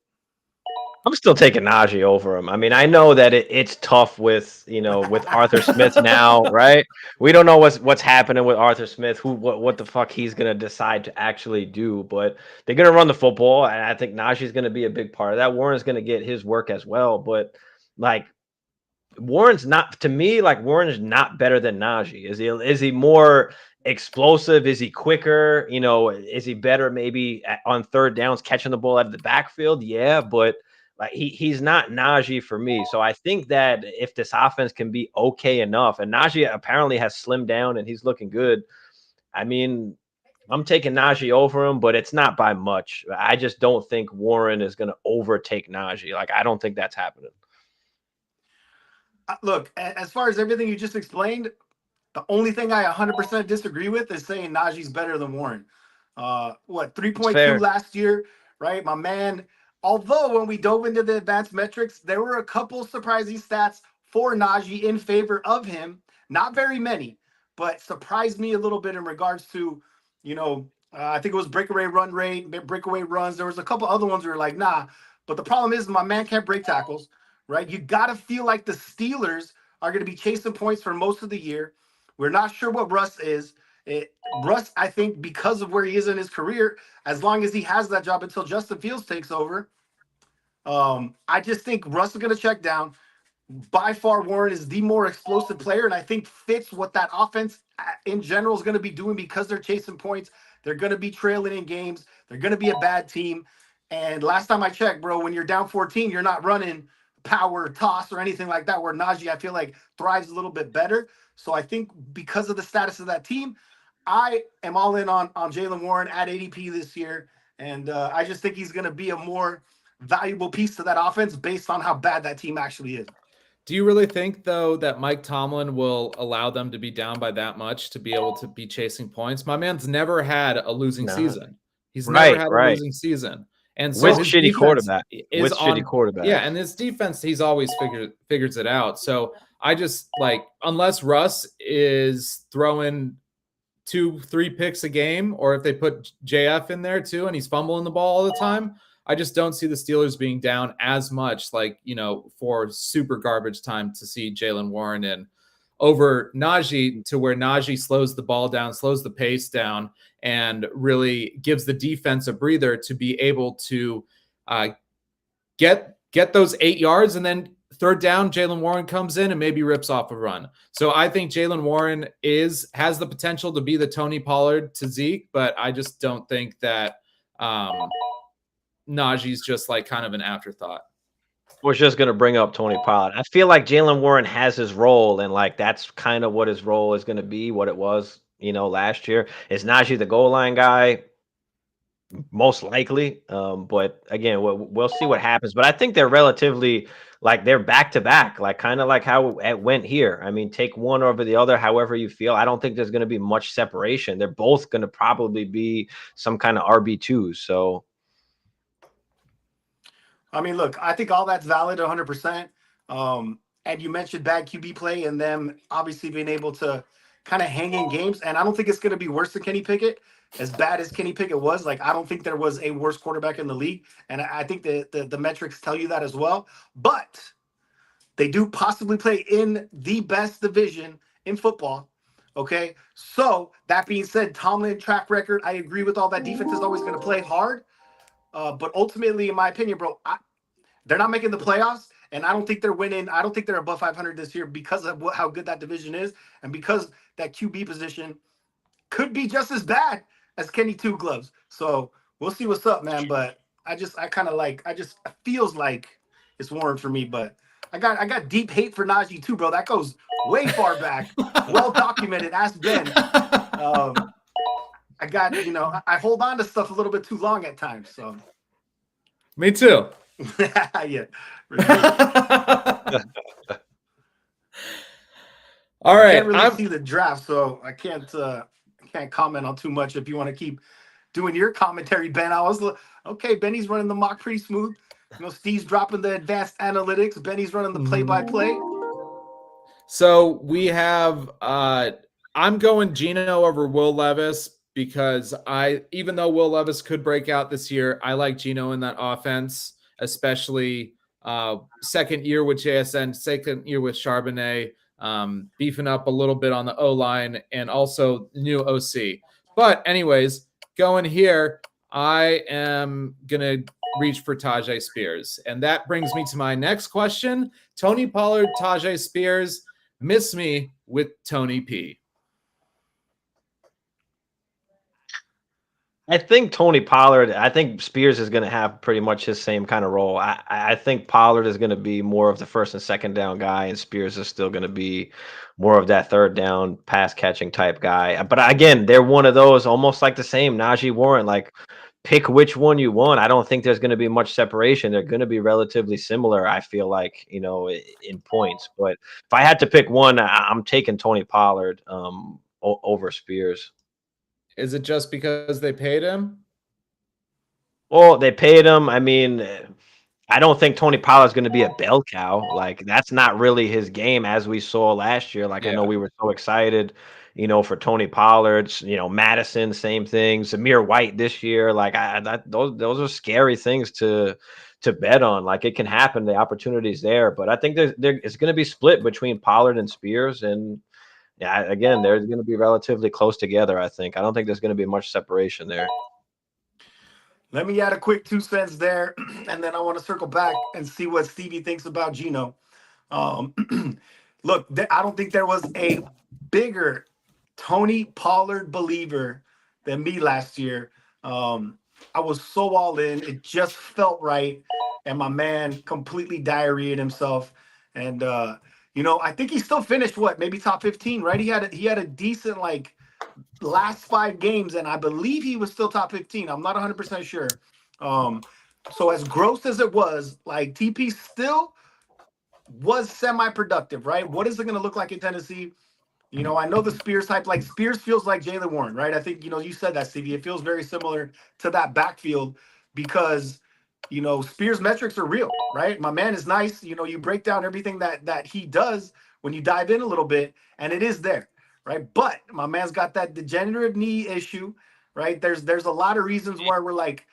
I'm still taking Najee over him. I mean, I know that it's tough with with Arthur Smith now, right? We don't know what's happening with Arthur Smith, what the fuck he's gonna decide to actually do, but they're gonna run the football, and I think Najee's gonna be a big part of that. Warren's gonna get his work as well, but like Warren's not better than Najee. Is he more explosive? Is he quicker? Is he better maybe on third downs catching the ball out of the backfield? Yeah, but like he's not Najee for me. So I think that if this offense can be okay enough, and Najee apparently has slimmed down and he's looking good. I mean, I'm taking Najee over him, but it's not by much. I just don't think Warren is going to overtake Najee. Like, I don't think that's happening. Look, as far as everything you just explained, the only thing I 100% disagree with is saying Najee's better than Warren. 3.2 last year, right? My man. Although when we dove into the advanced metrics, there were a couple surprising stats for Najee in favor of him. Not very many, but surprised me a little bit in regards to, I think it was breakaway run rate, breakaway runs. There was a couple other ones where you're like, nah. But the problem is my man can't break tackles, right? You got to feel like the Steelers are going to be chasing points for most of the year. We're not sure what Russ is. Russ, I think, because of where he is in his career, as long as he has that job until Justin Fields takes over, I just think Russ is going to check down. by far Warren is the more explosive player, and I think fits what that offense in general is going to be doing because they're chasing points. They're going to be trailing in games. They're going to be a bad team. And last time I checked, bro, when you're down 14, you're not running power toss or anything like that, where Najee, I feel like, thrives a little bit better. So I think because of the status of that team, I am all in on Jaylen Warren at ADP this year. And I just think he's going to be a more valuable piece to that offense based on how bad that team actually is. Do you really think, though, that Mike Tomlin will allow them to be down by that much to be able to be chasing points? My man's never had a losing season. He's never had a losing season. And so with his shitty quarterback is shitty quarterback. Yeah, and his defense, he's always figures it out. So I just unless Russ is throwing 2-3 picks a game, or if they put JF in there too and he's fumbling the ball all the time, I just don't see the Steelers being down as much, for super garbage time to see Jaylen Warren in over Najee, to where Najee slows the ball down, slows the pace down, and really gives the defense a breather to be able to get those 8 yards, and then third down, Jaylen Warren comes in and maybe rips off a run. So I think Jaylen Warren has the potential to be the Tony Pollard to Zeke, but I just don't think that Najee's just kind of an afterthought. Was just going to bring up Tony Pollard. I feel like Jaylen Warren has his role, and that's kind of what his role is going to be, what it was, last year. Is Najee the goal line guy? Most likely. But again, we'll see what happens. But I think they're relatively they're back to back, kind of like how it went here. I mean, take one over the other, however you feel. I don't think there's going to be much separation. They're both going to probably be some kind of RB2s. So, I mean, look, I think all that's valid 100%. And you mentioned bad QB play and them obviously being able to kind of hang in games. And I don't think it's going to be worse than Kenny Pickett. As bad as Kenny Pickett was, I don't think there was a worse quarterback in the league. And I think the metrics tell you that as well. But they do possibly play in the best division in football. Okay. So that being said, Tomlin track record, I agree with all that. Defense is always going to play hard. But ultimately, in my opinion, bro, they're not making the playoffs, and I don't think they're winning. I don't think they're above 500 this year because of how good that division is, and because that QB position could be just as bad as Kenny Two Gloves. So we'll see what's up, man. But it feels like it's Warren for me. But I got deep hate for Najee too, bro. That goes way far back, well documented. Ask Ben. I hold on to stuff a little bit too long at times. So me too. Yeah. All right. I can't really see the draft, so I can't comment on too much. If you want to keep doing your commentary, Ben, okay. Benny's running the mock pretty smooth. Steve's dropping the advanced analytics. Benny's running the play-by-play. So we have. I'm going Geno over Will Levis because even though Will Levis could break out this year, I like Geno in that offense, especially second year with JSN, second year with Charbonnet, beefing up a little bit on the O-line and also new OC. But anyways, going here, I am going to reach for Tajay Spears. And that brings me to my next question. Tony Pollard, Tajay Spears, miss me with Tony P. I think Spears is going to have pretty much his same kind of role. I think Pollard is going to be more of the first and second down guy, and Spears is still going to be more of that third down pass catching type guy. But again, they're one of those almost like the same Najee Warren, pick which one you want. I don't think there's going to be much separation. They're going to be relatively similar, I feel like, in points. But if I had to pick one, I'm taking Tony Pollard over Spears. Is it just because they paid him? Well, they paid him. I mean, I don't think Tony Pollard's going to be a bell cow. That's not really his game, as we saw last year. I know we were so excited, for Tony Pollard. Madison, same thing. Zamir White this year. Those are scary things to bet on. It can happen. The opportunity's there, but I think it's going to be split between Pollard and Spears, and yeah, again, they're going to be relatively close together, I think. I don't think there's going to be much separation there. Let me add a quick 2 cents there, and then I want to circle back and see what Stevie thinks about Geno. Um, look, I don't think there was a bigger Tony Pollard believer than me last year. I was so all in. It just felt right. And my man completely diarrheaed himself. And I think he still finished maybe top 15, right? He had a decent last 5 games, and I believe he was still top 15. I'm not 100% sure. So as gross as it was, TP still was semi-productive, right? What is it going to look like in Tennessee? I know the Spears type, Spears feels like Jaylen Warren, right? I think, you said that, Stevie. It feels very similar to that backfield because, Spears metrics are real, right? My man is nice. You break down everything that he does when you dive in a little bit, and it is there, right? But my man's got that degenerative knee issue, right? There's a lot of reasons why we're like,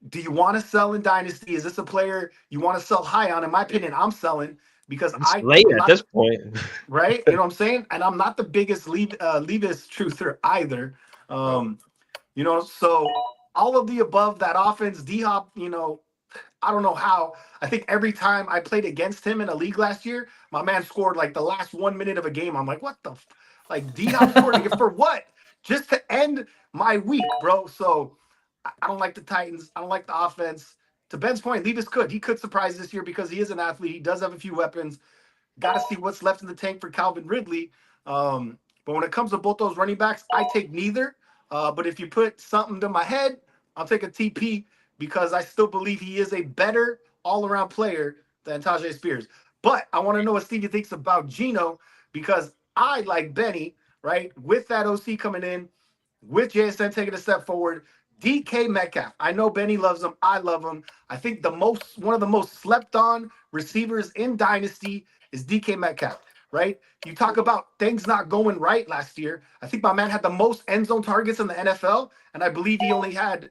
do you want to sell in Dynasty? Is this a player you want to sell high on? In my opinion, I'm selling because It's I'm late at not this point. right. You know what I'm saying? And I'm not the biggest Levis truther either. So all of the above, that offense, D Hop, I don't know how. I think every time I played against him in a league last year, my man scored the last 1 minute of a game. I'm like, what the D Hop scored again for what? Just to end my week, bro. So I don't like the Titans. I don't like the offense. To Ben's point, Levis could. He could surprise this year because he is an athlete. He does have a few weapons. Got to see what's left in the tank for Calvin Ridley. But when it comes to both those running backs, I take neither. But if you put something to my head, I'll take a TP because I still believe he is a better all-around player than Tajay Spears. But I want to know what Stevie thinks about Geno because I, like Benny, right, with that OC coming in, with JSN taking a step forward, DK Metcalf. I know Benny loves him. I love him. I think one of the most slept on receivers in Dynasty is DK Metcalf, right? You talk about things not going right last year. I think my man had the most end zone targets in the NFL, and I believe he only had,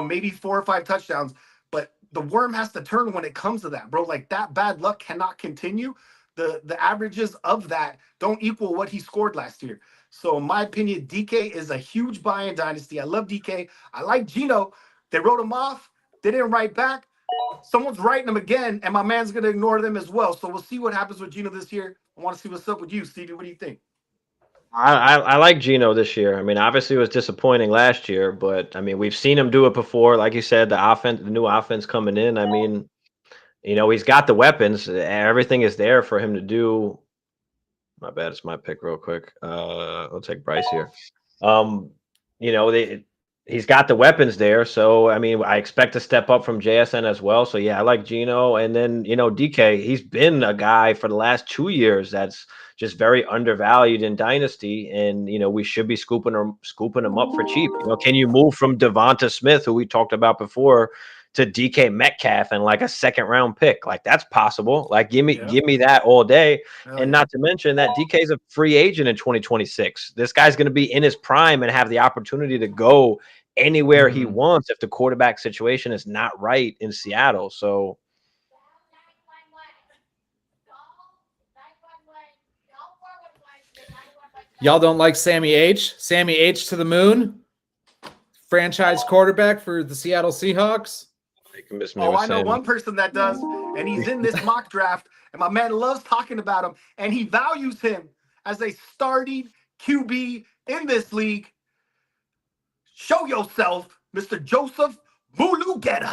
maybe 4 or 5 touchdowns. But the worm has to turn when it comes to that, bro. That bad luck cannot continue. The averages of that don't equal what he scored last year. So in my opinion, DK is a huge buy in Dynasty. I love DK. I like Geno. They wrote him off. They didn't write back. Someone's writing him again, and my man's going to ignore them as well. So we'll see what happens with Geno this year. I want to see what's up with you, Stevie. What do you think? I like Geno this year. I mean, obviously it was disappointing last year, but I mean, we've seen him do it before. Like you said, the new offense coming in. I mean, he's got the weapons. Everything is there for him to do. My bad. It's my pick real quick. I'll take Bryce here. You know, he's got the weapons there. So, I mean, I expect to step up from JSN as well. So, yeah, I like Geno. And then, DK, he's been a guy for the last 2 years that's just very undervalued in Dynasty. And, we should be scooping him up for cheap. Can you move from Devonta Smith, who we talked about before, to DK Metcalf and a second round pick? That's possible. Give me that all day. And not to mention that DK is a free agent in 2026. This guy's going to be in his prime and have the opportunity to go anywhere he wants if the quarterback situation is not right in Seattle. So y'all don't like Sammy H? Sammy H to the moon? Franchise quarterback for the Seattle Seahawks? I know one person that does, and he's in this mock draft, and my man loves talking about him, and he values him as a starting QB in this league. Show yourself, Mr. Joseph Mulugeta.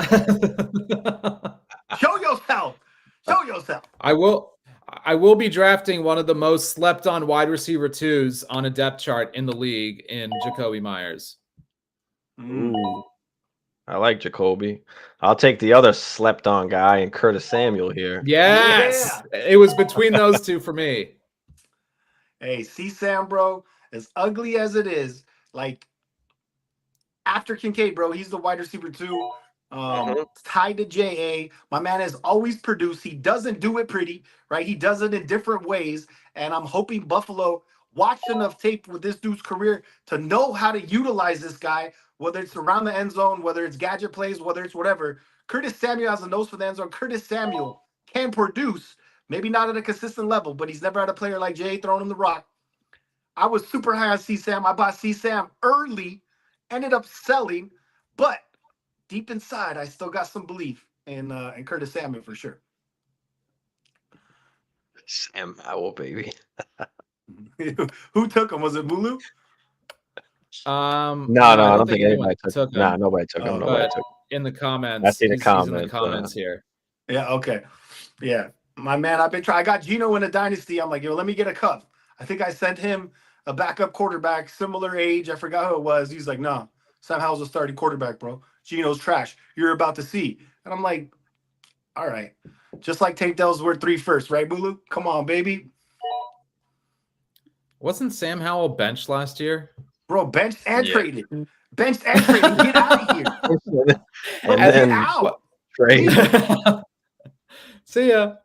Show yourself. Show yourself. I will be drafting one of the most slept on wide receiver 2s on a depth chart in the league in Jacoby Myers. Ooh. I like Jacoby. I'll take the other slept on guy and Curtis Samuel here. Yes. Yeah. It was between those two for me. Hey, C-Sam, bro, as ugly as it is, after Kincaid, bro, he's the wide receiver 2. Tied to JA. My man has always produced. He doesn't do it pretty, right? He does it in different ways. And I'm hoping Buffalo watched enough tape with this dude's career to know how to utilize this guy, whether it's around the end zone, whether it's gadget plays, whether it's whatever. Curtis Samuel has a nose for the end zone. Curtis Samuel can produce, maybe not at a consistent level, but he's never had a player like Jay throwing him the rock. I was super high on C-Sam. I bought C-Sam early, ended up selling, but deep inside, I still got some belief in Curtis Samuel for sure. Sam Howell, baby. Who took him? Was it Mulu? No, I I don't don't think think anyone anybody took took him. Nah, him. nobody took him. Nobody But took him. in the I comments, see the he's in the comments. comments here. Yeah, okay. Yeah. My man, I've been trying. I got Gino in a dynasty. I'm like, yo, let me get a cup. I think I sent him a backup quarterback, similar age. I forgot who it was. He's like, no, Sam Howell's a starting quarterback, bro. Gino's trash. You're about to see. And I'm like, all right. Just like Tank Dellsworth 3 first, right, Bulu? Come on, baby. Wasn't Sam Howell benched last year? Bro, benched and Yeah. traded. Benched and traded. Get out of here. Bro, And get then out. trade. Please. See ya.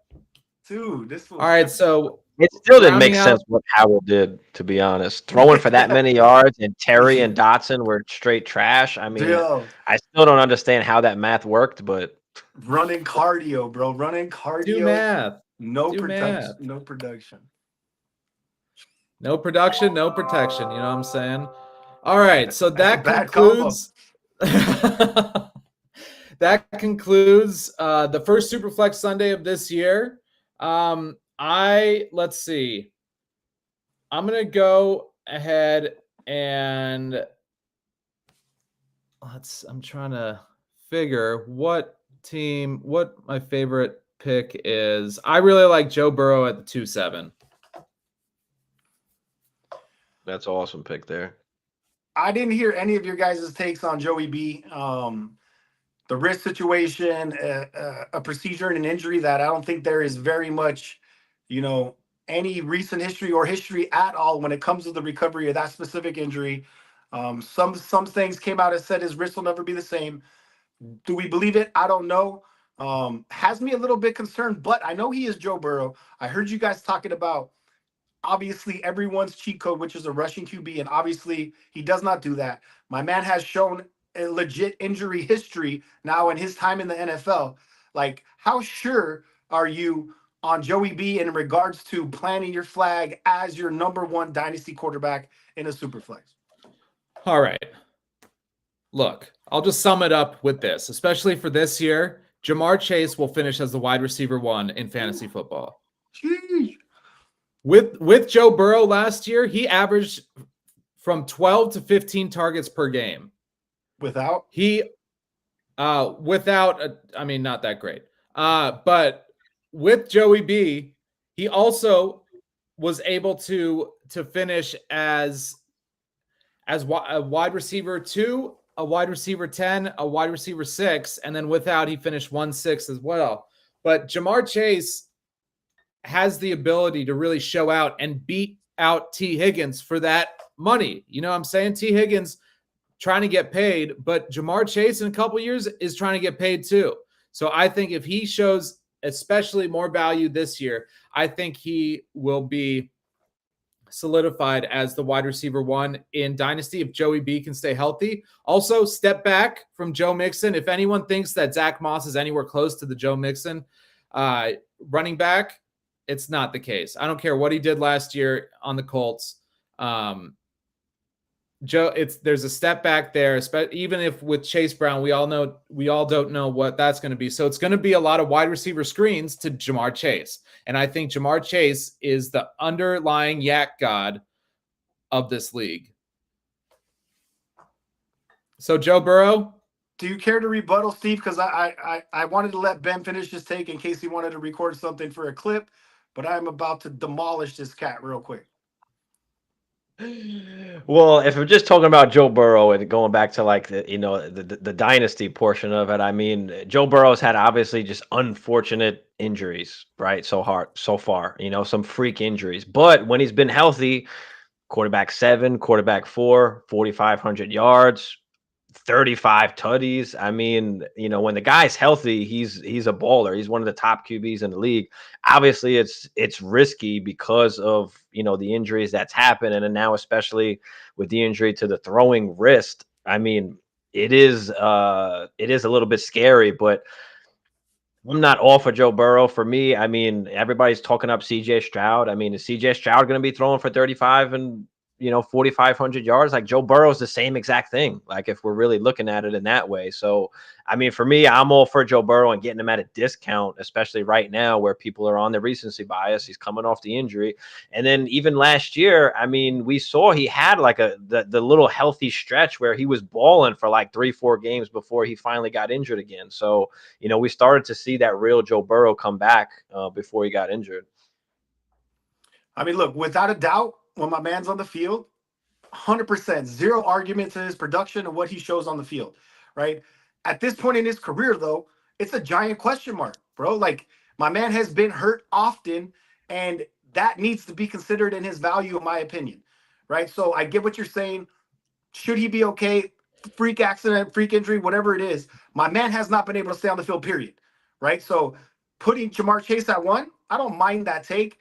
Dude, this was All right, so It still didn't rounding make out- sense what Howell did, to be honest. Throwing for that many yards and Terry and Dotson were straight trash. I mean, Yo, I still don't understand how that math worked, but running cardio, bro. Running cardio. do math. No Do production. math. No production. No production, no protection. You know what I'm saying? All right, so That's a that bad combo. concludes. That concludes the first Superflex Sunday of this year. Let's see. I'm gonna go ahead and I'm trying to figure what my favorite pick is. I really like Joe Burrow at the 2-7. that's an awesome pick there. I didn't hear any of your guys' takes on Joey B. The wrist situation, a procedure and an injury that I don't think there is very much, any recent history or history at all when it comes to the recovery of that specific injury. Some things came out and said his wrist will never be the same. Do we believe it? I don't know. Has me a little bit concerned, but I know he is Joe Burrow. I heard you guys talking about obviously everyone's cheat code, which is a rushing QB, and obviously he does not do that. My man has shown a legit injury history now in his time in the NFL. Like, how sure are you on Joey B in regards to planting your flag as your number one dynasty quarterback in a Superflex? All right. Look, I'll just sum it up with this, especially for this year. Jamar Chase will finish as the wide receiver 1 in fantasy football. Jeez. With Joe Burrow last year, he averaged from 12 to 15 targets per game. Without? Not that great. But with Joey B, he also was able to finish as a wide receiver 2, a wide receiver 10, a wide receiver 6, and then without, he finished 1-6 as well. But Jamar Chase has the ability to really show out and beat out T. Higgins for that money. You know what I'm saying? T. Higgins trying to get paid, but Jamar Chase in a couple years is trying to get paid too. So I think if he shows especially more value this year, I think he will be solidified as the wide receiver 1 in Dynasty if Joey B can stay healthy. Also, step back from Joe Mixon. If anyone thinks that Zach Moss is anywhere close to the Joe Mixon running back, it's not the case. I don't care what he did last year on the Colts. There's a step back there, even if with Chase Brown, we all don't know what that's going to be. So it's going to be a lot of wide receiver screens to Jamar Chase. And I think Jamar Chase is the underlying yak god of this league. So Joe Burrow. Do you care to rebuttal, Steve? Because I wanted to let Ben finish his take in case he wanted to record something for a clip, but I'm about to demolish this cat real quick. Well, if we're just talking about Joe Burrow and going back to like the dynasty portion of it, I mean, Joe Burrow's had obviously just unfortunate injuries, right? So far, some freak injuries. But when he's been healthy, quarterback 7, quarterback 4, 4,500 yards, 35 tutties. I mean, when the guy's healthy, he's a baller. He's one of the top QBs in the league. Obviously, it's risky because of the injuries that's happened, and now especially with the injury to the throwing wrist. I mean, it is a little bit scary, but I'm not all for Joe Burrow. For me, I mean, everybody's talking up CJ Stroud. I mean, is CJ Stroud going to be throwing for 35 and 4,500 yards. Like Joe Burrow's the same exact thing. Like if we're really looking at it in that way. So, I mean, for me, I'm all for Joe Burrow and getting him at a discount, especially right now where people are on the recency bias. He's coming off the injury. And then even last year, I mean, we saw he had like the little healthy stretch where he was balling for like 3-4 games before he finally got injured again. So, we started to see that real Joe Burrow come back before he got injured. I mean, look, without a doubt, when my man's on the field, 100%, zero argument to his production and what he shows on the field, right? At this point in his career, though, it's a giant question mark, bro. Like, my man has been hurt often, and that needs to be considered in his value, in my opinion, right? So I get what you're saying. Should he be okay? Freak accident, freak injury, whatever it is. My man has not been able to stay on the field, period, right? So putting Jamar Chase at 1, I don't mind that take.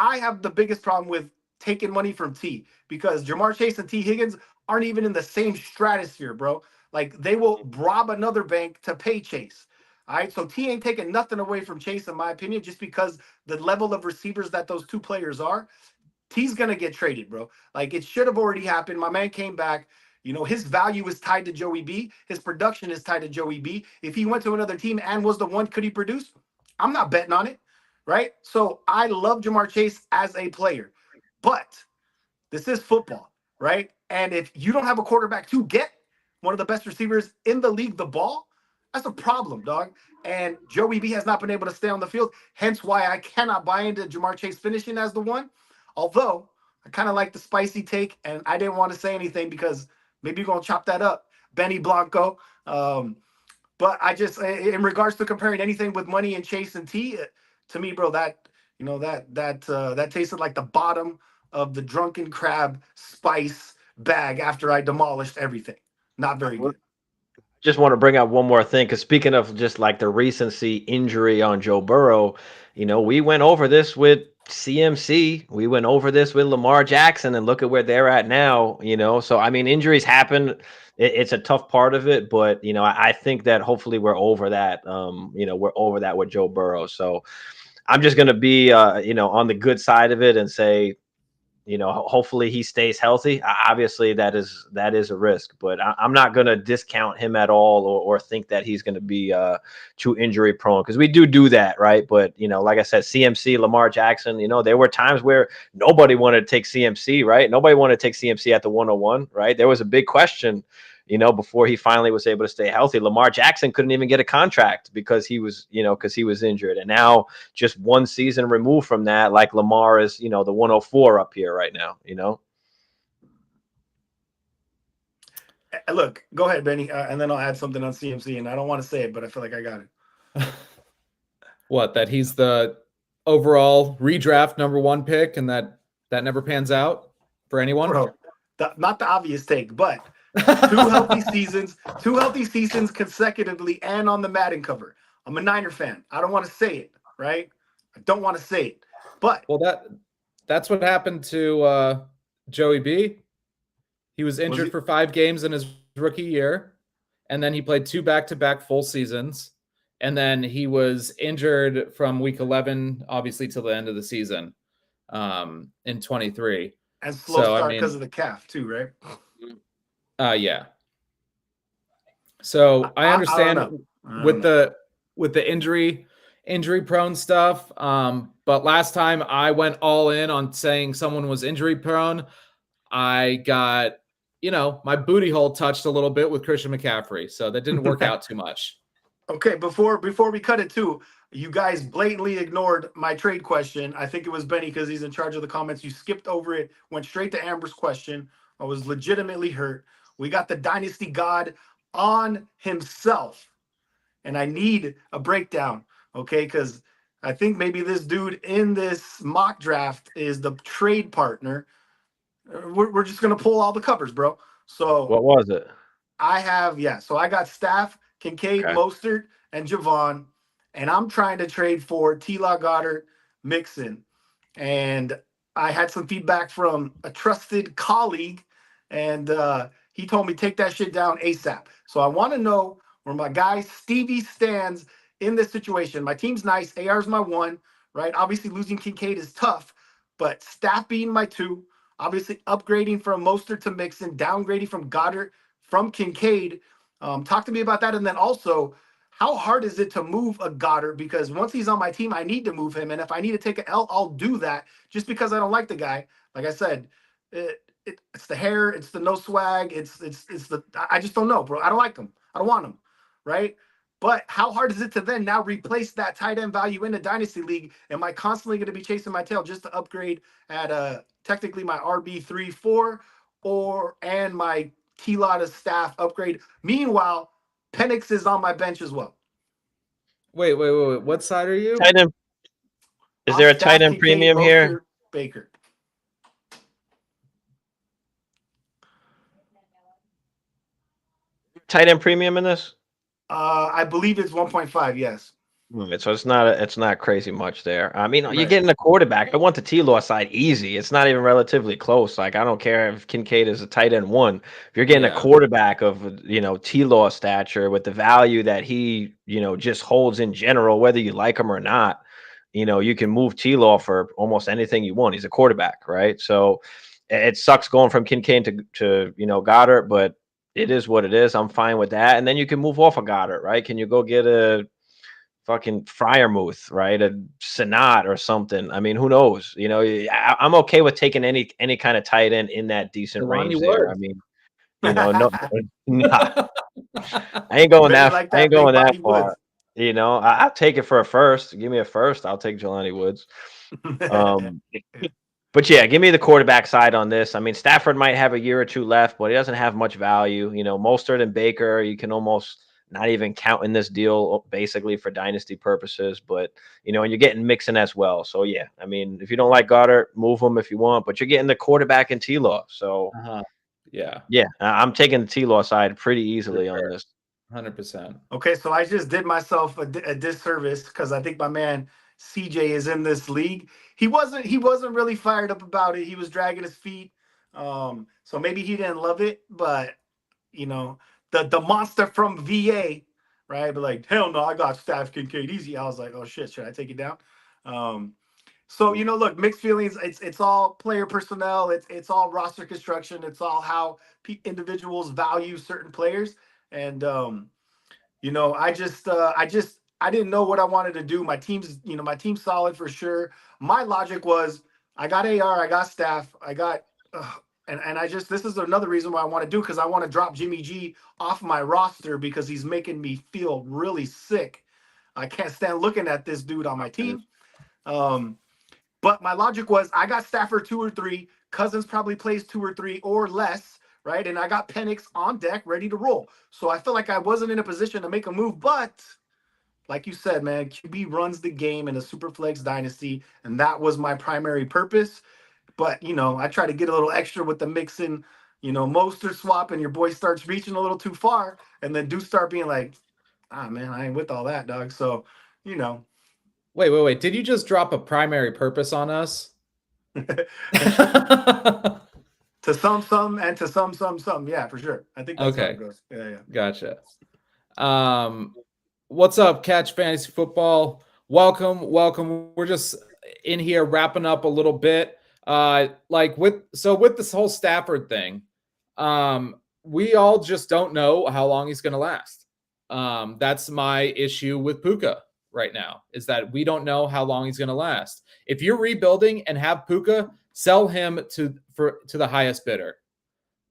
I have the biggest problem with taking money from T, because Jamar Chase and T Higgins aren't even in the same stratosphere, bro. Like, they will rob another bank to pay Chase. All right. So T ain't taking nothing away from Chase, in my opinion, just because the level of receivers that those two players are. T's going to get traded, bro. Like, it should have already happened. My man came back. His value is tied to Joey B. His production is tied to Joey B. If he went to another team and was the one, could he produce? I'm not betting on it. Right? So I love Jamar Chase as a player, but this is football, right? And if you don't have a quarterback to get one of the best receivers in the league the ball, that's a problem, dog. And Joey B has not been able to stay on the field, hence why I cannot buy into Jamar Chase finishing as the one. Although I kind of like the spicy take, and I didn't want to say anything because maybe you're going to chop that up, Benny Blanco. But I just, in regards to comparing anything with money and Chase and T, to me, bro, that tasted like the bottom of the drunken crab spice bag after I demolished everything. Not very good. Just want to bring up one more thing, because speaking of just like the recency injury on Joe Burrow, we went over this with CMC. We went over this with Lamar Jackson, and look at where they're at now, So, I mean, injuries happen. It's a tough part of it, but, I think that hopefully we're over that. We're over that with Joe Burrow. So I'm just going to be, on the good side of it and say, hopefully he stays healthy. Obviously, that is a risk, but I'm not going to discount him at all or think that he's going to be too injury prone, because we do that, right? But, like I said, CMC, Lamar Jackson, there were times where nobody wanted to take CMC, right? Nobody wanted to take CMC at the 101, right? There was a big question, before he finally was able to stay healthy. Lamar Jackson couldn't even get a contract because he was injured. And now, just one season removed from that, like Lamar is, the 104 up here right now, Look, go ahead, Benny, and then I'll add something on CMC, and I don't want to say it, but I feel like I got it. What, that he's the overall redraft #1 pick, and that never pans out for anyone? Bro, not the obvious take, but two healthy seasons consecutively and on the Madden cover. I'm a Niner fan. I don't want to say it, right? I don't want to say it. But that's what happened to Joey B. He was injured for 5 games in his rookie year, and then he played 2 back-to-back full seasons, and then he was injured from week 11, obviously, till the end of the season in 23. And slow start because of the calf too, right? Yeah. So I understand with the injury prone stuff. But last time I went all in on saying someone was injury prone, I got, my booty hole touched a little bit with Christian McCaffrey. So that didn't work out too much. Okay, before we cut it too, you guys blatantly ignored my trade question. I think it was Benny because he's in charge of the comments. You skipped over it, went straight to Amber's question. I was legitimately hurt. We got the Dynasty God on himself. And I need a breakdown, okay? Because I think maybe this dude in this mock draft is the trade partner. We're just going to pull all the covers, bro. So what was it? So I got Staff, Kincaid, okay, Mostert, and Javon. And I'm trying to trade for T-Law Goddard, Mixon. And I had some feedback from a trusted colleague, and he told me take that shit down ASAP. So I want to know where my guy Stevie stands in this situation. My team's nice. AR's my 1, right? Obviously, losing Kincaid is tough, but Staff being my 2, Obviously, upgrading from Mostert to Mixon, downgrading from Goddard from Kincaid. Talk to me about that. And then also, how hard is it to move a Goddard? Because once he's on my team, I need to move him. And if I need to take an L, I'll do that just because I don't like the guy. Like I said, it's the hair, it's the no swag, it's the I just don't know, bro. I don't like him. I don't want him, right? But how hard is it to then now replace that tight end value in the Dynasty League? Am I constantly going to be chasing my tail just to upgrade at technically my RB3-4 and my T-Lotta staff upgrade? Meanwhile, Penix is on my bench as well. Wait. What side are you? Tight end. Is there a tight end premium here? Baker. Tight end premium in this? I believe it's 1.5. Yes. So it's not crazy much there. I mean, you're getting a quarterback. I want the T-Law side easy. It's not even relatively close. Like, I don't care if Kincaid is a tight end 1. If you're getting a quarterback of, T-Law stature with the value that he, just holds in general, whether you like him or not, you can move T-Law for almost anything you want. He's a quarterback, right? So it sucks going from Kincaid to Goddard, but it is what it is. I'm fine with that. And then you can move off of Goddard, right? Can you go get a fucking Fryermuth, right? A Sanat or something. I mean, who knows? I'm okay with taking any kind of tight end in that decent range there. I mean, no, nah. I ain't going that. I ain't going that far. I'll take it for a first. Give me a first. I'll take Jelani Woods. But yeah, give me the quarterback side on this. I mean, Stafford might have a year or two left, but he doesn't have much value. Mostert and Baker, you can almost not even count in this deal basically for dynasty purposes, but and you're getting Mixon as well. So yeah, I mean, if you don't like Goddard, move him if you want, but you're getting the quarterback and T-Law. So yeah, I'm taking the T-Law side pretty easily on this. 100%. Okay, so I just did myself a disservice because I think my man CJ is in this league. He wasn't really fired up about it. He was dragging his feet. So maybe he didn't love it, but the monster from VA, right? But like, hell no, I got Staff Kincaid easy. I was like, oh shit, should I take it down? So look, mixed feelings. It's all player personnel. It's all roster construction. It's all how individuals value certain players. And I didn't know what I wanted to do. My team's solid for sure. My logic was I got AR, I got Staff, I got and this is another reason why I want to do, because I want to drop Jimmy G off my roster because he's making me feel really sick. I can't stand looking at this dude on my team. But my logic was I got Stafford 2 or 3. Cousins probably plays 2 or 3 or less, right? And I got Penix on deck ready to roll. So I feel like I wasn't in a position to make a move. But like you said, man, QB runs the game in a Superflex dynasty, and that was my primary purpose. But, I try to get a little extra with the Mixon, Mostert swap, and your boy starts reaching a little too far, and then do start being like, man, I ain't with all that, dog. So, Wait. Did you just drop a primary purpose on us? To some, and to some. Yeah, for sure. I think that's how it goes. Yeah. Gotcha. What's up, Catch Fantasy Football? Welcome. We're just in here wrapping up a little bit. With this whole Stafford thing, we all just don't know how long he's going to last. That's my issue with Puka right now, is that we don't know how long he's going to last. If you're rebuilding and have Puka, sell him to the highest bidder.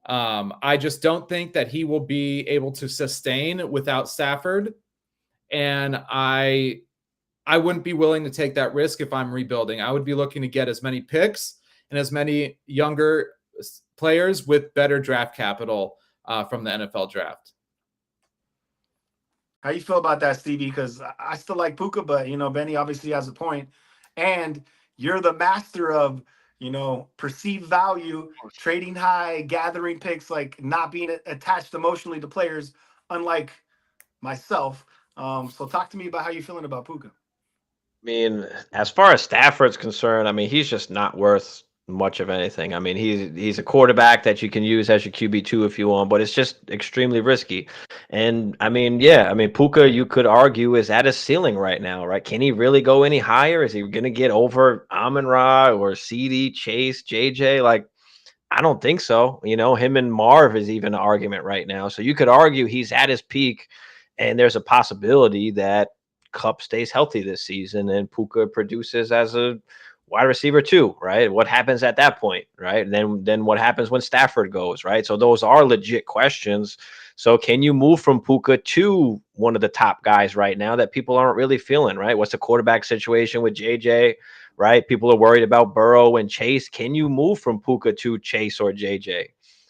I just don't think that he will be able to sustain without Stafford, and I wouldn't be willing to take that risk if I'm rebuilding. I would be looking to get as many picks and as many younger players with better draft capital from the NFL draft. How you feel about that, Stevie? Because I still like Puka, but Benny obviously has a point, and you're the master of perceived value, trading high, gathering picks, like not being attached emotionally to players, unlike myself. So talk to me about how you're feeling about Puka. I mean, as far as Stafford's concerned, I mean, he's just not worth much of anything. I mean, he's a quarterback that you can use as your QB2 if you want, but it's just extremely risky. And I mean, Puka, you could argue, is at a ceiling right now, right? Can he really go any higher? Is he going to get over Amon-Ra or CD, Chase, JJ? Like, I don't think so. Him and Marv is even an argument right now. So you could argue he's at his peak, and there's a possibility that Kupp stays healthy this season and Puka produces as a wide receiver too, right? What happens at that point, right? And then what happens when Stafford goes, right? So those are legit questions. So can you move from Puka to one of the top guys right now that people aren't really feeling, right? What's the quarterback situation with JJ? Right? People are worried about Burrow and Chase. Can you move from Puka to Chase or JJ?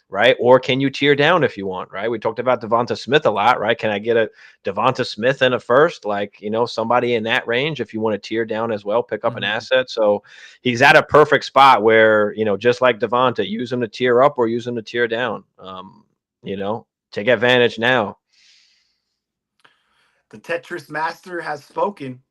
Right? Or can you tier down if you want? Right? We talked about Devonta Smith a lot, right? Can I get a Devonta Smith in a first? Like, somebody in that range if you want to tier down as well, pick up an asset. So he's at a perfect spot where, just like Devonta, use him to tier up or use him to tier down. Take advantage now. The Tetris master has spoken.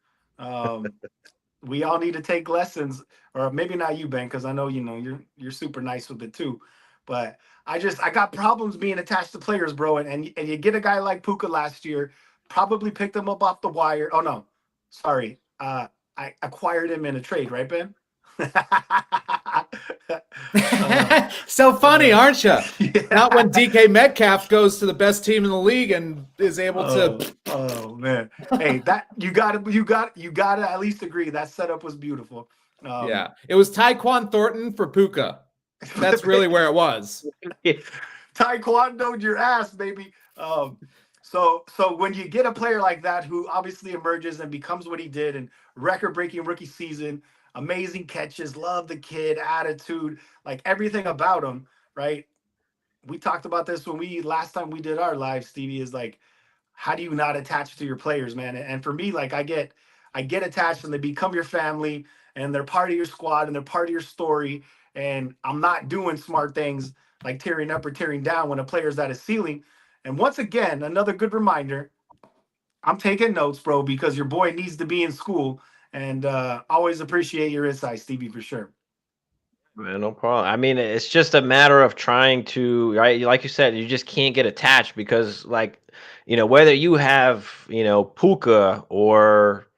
We all need to take lessons, or maybe not you, Ben, because I know you're super nice with it too. But I got problems being attached to players, bro. And you get a guy like Puka last year, probably picked him up off the wire. Oh no, sorry, I acquired him in a trade, right, Ben? So funny, aren't you? Yeah. Not when DK Metcalf goes to the best team in the league and is able to. Oh man, hey, that you gotta at least agree that setup was beautiful. Yeah, it was Tyquan Thornton for Puka. That's really where it was. Taekwondo'd your ass, baby. So when you get a player like that who obviously emerges and becomes what he did and record-breaking rookie season, amazing catches, love the kid, attitude, like everything about him, right? We talked about this when last time we did our live, Stevie, is like, how do you not attach to your players, man? And for me, like I get attached and they become your family and they're part of your squad and they're part of your story. And I'm not doing smart things like tearing up or tearing down when a player's at a ceiling. And once again, another good reminder, I'm taking notes, bro, because your boy needs to be in school. And always appreciate your insight, Stevie, for sure. Man, no problem. I mean, it's just a matter of trying to, right? Like you said, you just can't get attached because, like, whether you have, Puka or,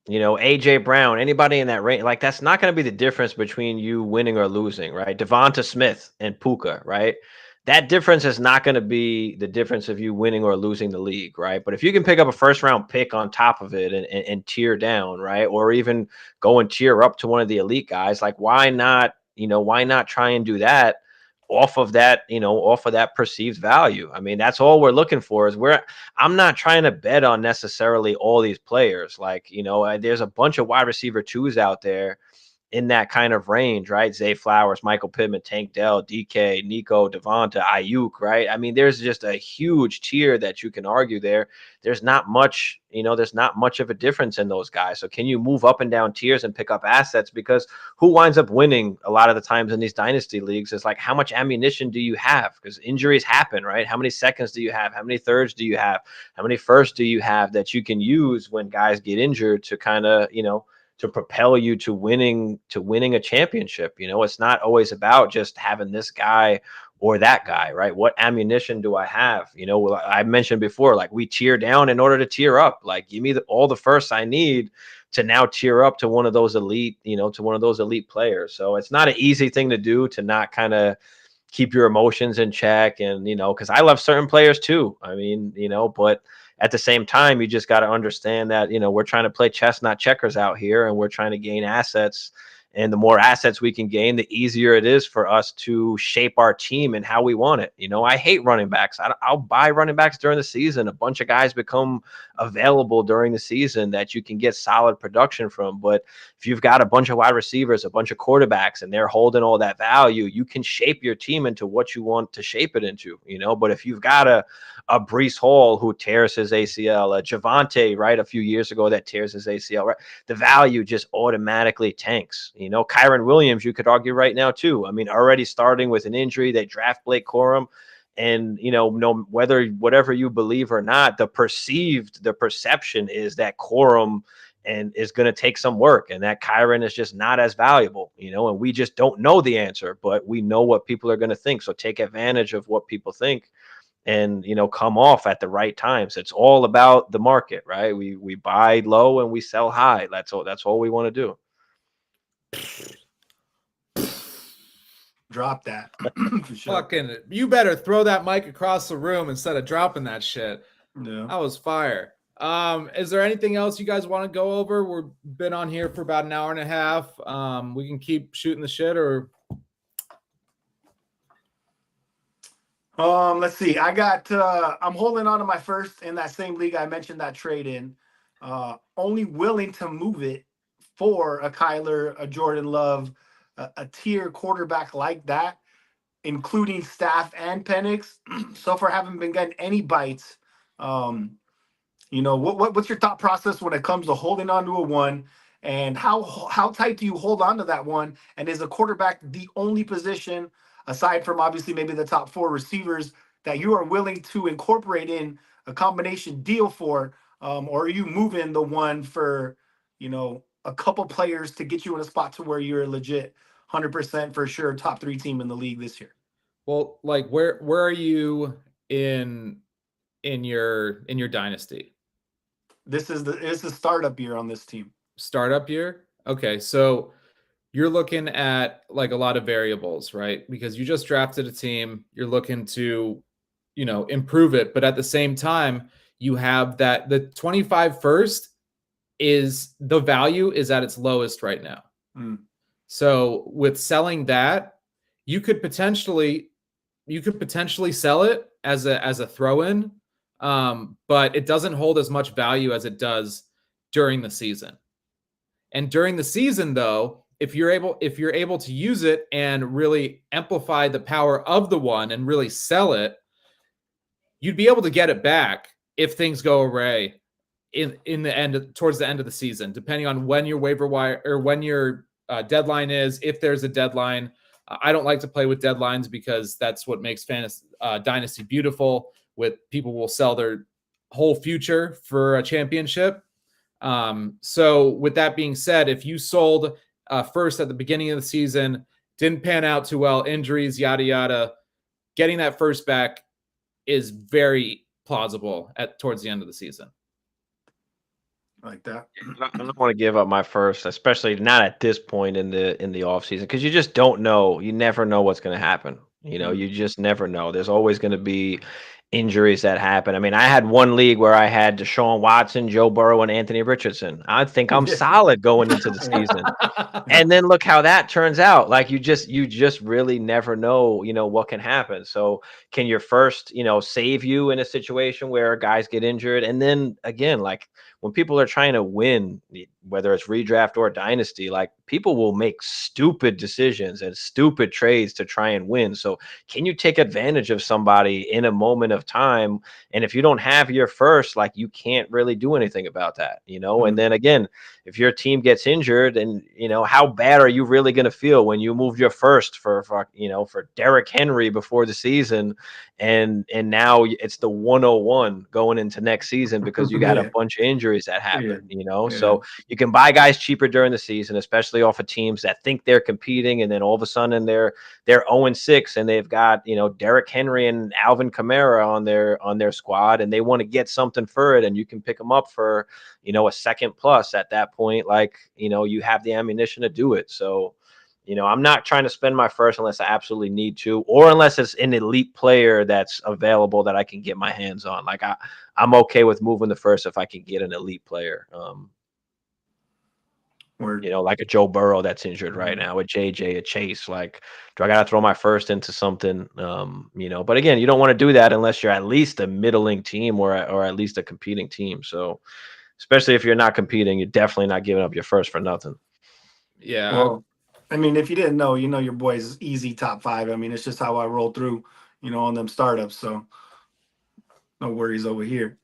AJ Brown, anybody in that range, like, that's not going to be the difference between you winning or losing, right? Devonta Smith and Puka, right? That difference is not going to be the difference of you winning or losing the league, right? But if you can pick up a first round pick on top of it and tier down, right? Or even go and tier up to one of the elite guys, like why not, why not try and do that off of that, off of that perceived value? I mean, that's all we're looking for is I'm not trying to bet on necessarily all these players. Like, there's a bunch of wide receiver twos out there in that kind of range, right? Zay Flowers, Michael Pittman, Tank Dell, DK, Nico, Devonta, Ayuk, right? I mean, there's just a huge tier that you can argue there. There's not much, there's not much of a difference in those guys. So can you move up and down tiers and pick up assets? Because who winds up winning a lot of the times in these dynasty leagues is like, how much ammunition do you have? Because injuries happen, right? How many seconds do you have? How many thirds do you have? How many firsts do you have that you can use when guys get injured to kind of, to propel you to winning a championship? It's not always about just having this guy or that guy, right? What ammunition do I have? I mentioned before, like we tier down in order to tier up. Like give me all the firsts I need to now tier up to one of those elite, to one of those elite players. So it's not an easy thing to do, to not kind of keep your emotions in check. And, because I love certain players too. I mean, but at the same time, you just got to understand that, we're trying to play chess, not checkers out here, and we're trying to gain assets. And the more assets we can gain, the easier it is for us to shape our team and how we want it. I hate running backs. I'll buy running backs during the season. A bunch of guys become available during the season that you can get solid production from. But if you've got a bunch of wide receivers, a bunch of quarterbacks, and they're holding all that value, you can shape your team into what you want to shape it into. But if you've got a Breece Hall who tears his ACL, a Javonte, right, a few years ago that tears his ACL, right, the value just automatically tanks. Kyron Williams, you could argue right now too. I mean, already starting with an injury, they draft Blake Corum. And, whatever you believe or not, the perception is that Corum and is going to take some work and that Kyron is just not as valuable, and we just don't know the answer, but we know what people are going to think. So take advantage of what people think and, come off at the right times. It's all about the market, right? We buy low and we sell high. That's all we want to do. drop that for sure. Fucking, you better throw that mic across the room instead of dropping that shit. Yeah. That was fire. Is there anything else you guys want to go over? We've been on here for about an hour and a half. We can keep shooting the shit, or let's see. I got I'm holding on to my first in that same league I mentioned that trade in. Only willing to move it for a Kyler, a Jordan Love, a tier quarterback like that, including Staff and Penix. So far haven't been getting any bites. You know, what's your thought process when it comes to holding on to a one, and how tight do you hold on to that one? And is a quarterback the only position, aside from obviously maybe the top 4 receivers, that you are willing to incorporate in a combination deal for, or are you moving the one for, you know, a couple players to get you in a spot to where you're a legit 100% for sure top 3 team in the league this year? well, like where are you in your dynasty? This is startup year on this team. Startup year? Okay, so you're looking at like a lot of variables, right? Because you just drafted a team, you're looking to, you know, improve it, but at the same time, you have that the 25 first is the value is at its lowest right now. So with selling that, you could potentially sell it as a throw-in, but it doesn't hold as much value as it does during the season. And during the season, though, if you're able to use it and really amplify the power of the one and really sell it, you'd be able to get it back if things go awry in the end, towards the end of the season, depending on when your waiver wire or when your deadline is, if there's a deadline. I don't like to play with deadlines because that's what makes fantasy dynasty beautiful. With people will sell their whole future for a championship. So with that being said, if you sold first at the beginning of the season, didn't pan out too well, injuries, yada yada, getting that first back is very plausible towards the end of the season. Like that. I don't want to give up my first, especially not at this point in the off season, because you just don't know. You never know what's going to happen. You know, you just never know. There's always going to be injuries that happen. I mean, I had one league where I had Deshaun Watson, Joe Burrow, and Anthony Richardson. I think I'm solid going into the season. And then look how that turns out. Like you just really never know, you know, what can happen. So can your first, you know, save you in a situation where guys get injured? And then again, like when people are trying to win, whether it's redraft or dynasty, like people will make stupid decisions and stupid trades to try and win. So can you take advantage of somebody in a moment of time? And if you don't have your first, like you can't really do anything about that, you know? And then again, if your team gets injured, and you know, how bad are you really going to feel when you move your first for you know, for Derrick Henry before the season, and now it's the 101 going into next season because you got a bunch of injuries that happen, you know? So you can buy guys cheaper during the season, especially off of teams that think they're competing, and then all of a sudden they're 0-6 and they've got, you know, Derrick Henry and Alvin Kamara on their squad, and they want to get something for it, and you can pick them up for, you know, a second plus at that point. Like, you know, you have the ammunition to do it. So, you know, I'm not trying to spend my first unless I absolutely need to, or unless it's an elite player that's available that I can get my hands on. Like I'm okay with moving the first if I can get an elite player. You know, like a Joe Burrow that's injured right now, a JJ, a Chase. Like, do I got to throw my first into something? You know, but again, you don't want to do that unless you're at least a middling team or at least a competing team. So, especially if you're not competing, you're definitely not giving up your first for nothing. Yeah. Well, I mean, if you didn't know, you know your boy's easy top 5. I mean, it's just how I roll through, you know, on them startups. So no worries over here.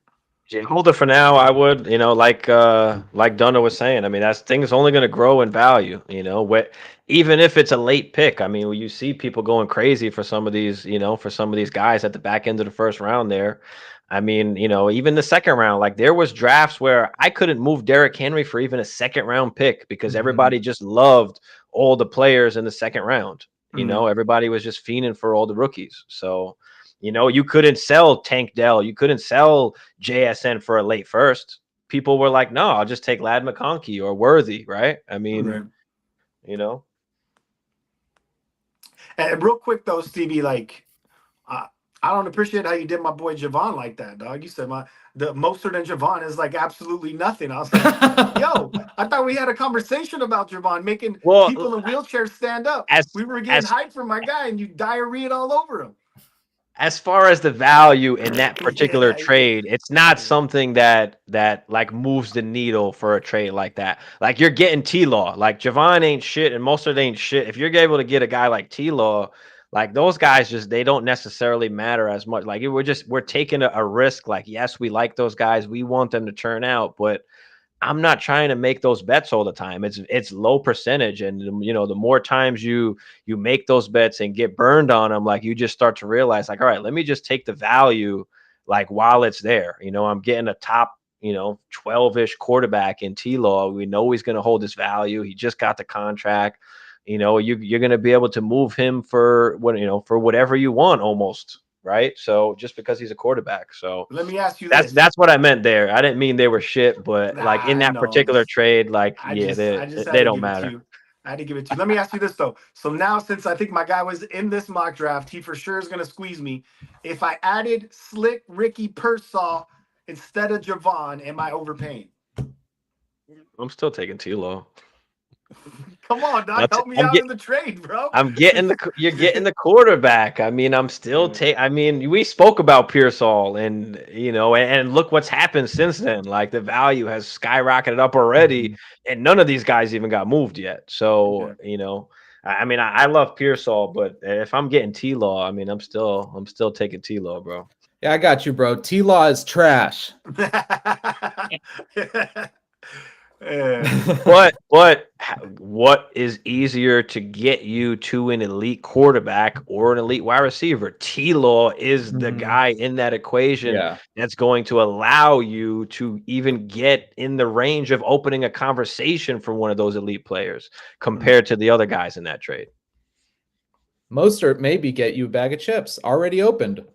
Yeah, hold it for now. I would, you know, like Dunna was saying. I mean, that's things only going to grow in value. You know, even if it's a late pick. I mean, you see people going crazy for some of these, you know, for some of these guys at the back end of the first round there. I mean, you know, even the second round, like there was drafts where I couldn't move Derrick Henry for even a second round pick because everybody just loved all the players in the second round. You know, everybody was just fiending for all the rookies. So, you know, you couldn't sell Tank Dell. You couldn't sell JSN for a late first. People were like, no, I'll just take Lad McConkey or Worthy, right? I mean, you know. And real quick though, Stevie, like I don't appreciate how you did my boy Javon like that, dog. You said the Mostert and Javon is like absolutely nothing. I was like, yo, I thought we had a conversation about Javon making people in wheelchairs stand up. We were getting hyped for my guy, and you diarrheaed all over him. As far as the value in that particular trade, it's not something that like moves the needle for a trade like that. Like you're getting T-Law, like Javon ain't shit and Mostert ain't shit. If you're able to get a guy like T-Law, like those guys they don't necessarily matter as much. Like we're taking a risk. Like, yes, we like those guys. We want them to turn out, but I'm not trying to make those bets all the time. It's low percentage, and the more times you make those bets and get burned on them, like you just start to realize, like, all right, let me just take the value, like while it's there. I'm getting a top 12-ish quarterback in T-Law. We know he's going to hold his value. He just got the contract. You're going to be able to move him for for whatever you want almost. Right. So just because he's a quarterback. So let me ask you that's what I meant there. I didn't mean they were shit, but like in that particular trade, like, they don't matter. I had to give it to you. Let me ask you this though. So now, since I think my guy was in this mock draft, he for sure is going to squeeze me. If I added Slick Ricky Pearsall instead of Javon, am I overpaying? I'm still taking T-Law. Come on, Doc, help me out in the trade, bro. You're getting the quarterback. I mean, I'm still I mean, we spoke about Pearsall and and look what's happened since then. Like the value has skyrocketed up already, and none of these guys even got moved yet. So, I mean, I love Pearsall, but if I'm getting T-Law, I mean, I'm still taking T-Law, bro. Yeah, I got you, bro. T-Law is trash. What is easier to get you to an elite quarterback or an elite wide receiver? T-Law is the guy in that equation that's going to allow you to even get in the range of opening a conversation for one of those elite players compared to the other guys in that trade. Mostert maybe get you a bag of chips already opened.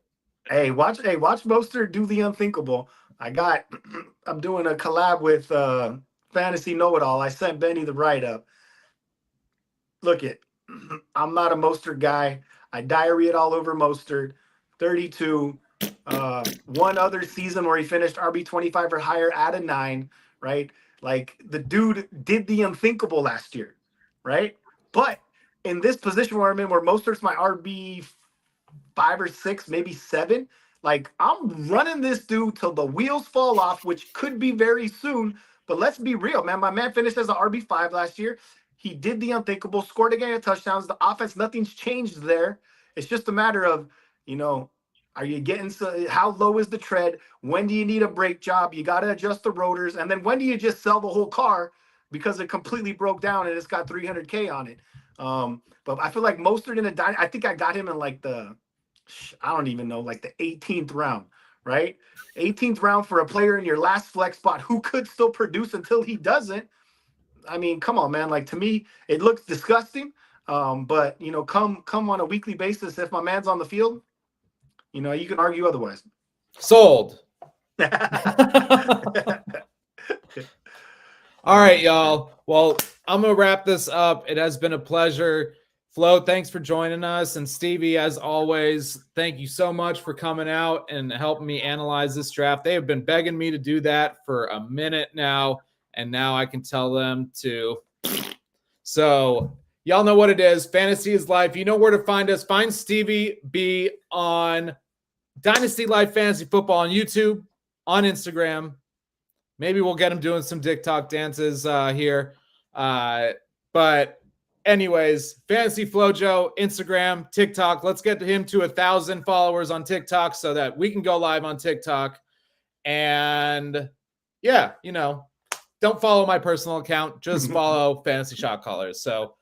Hey, watch Mostert do the unthinkable. I'm doing a collab with Fantasy Know-It-All. I sent Benny the write-up. Look I'm not a Mostert guy. I diarrheaed all over Mostert. 32. One other season where he finished RB25 or higher at a 9, right? Like the dude did the unthinkable last year, right? But in this position where I'm in, where Mostert's my RB 5 or 6, maybe 7, like I'm running this dude till the wheels fall off, which could be very soon. But let's be real, man. My man finished as an RB5 last year. He did the unthinkable, scored a game of touchdowns. The offense, nothing's changed there. It's just a matter of, are you getting how low is the tread? When do you need a brake job? You got to adjust the rotors. And then when do you just sell the whole car because it completely broke down and it's got 300K on it? But I feel like Mostert in a I think I got him in like I don't even know, like the 18th round, right? 18th round for a player in your last flex spot who could still produce until he doesn't. I mean, come on, man. Like, to me, it looks disgusting. But come on a weekly basis, if my man's on the field, you can argue otherwise. Sold. All right, y'all. Well, I'm gonna wrap this up. It has been a pleasure. Flo, thanks for joining us. And Stevie, as always, thank you so much for coming out and helping me analyze this draft. They have been begging me to do that for a minute now, and now I can tell them to. So y'all know what it is. Fantasy is life. You know where to find us. Find Stevie B on Dynasty Life Fantasy Football on YouTube, on Instagram. Maybe we'll get him doing some TikTok dances here. But anyways, Fantasy Flojo, Instagram, TikTok. Let's get him to 1,000 followers on TikTok so that we can go live on TikTok. And yeah, don't follow my personal account. Just follow Fantasy Shot Callers. So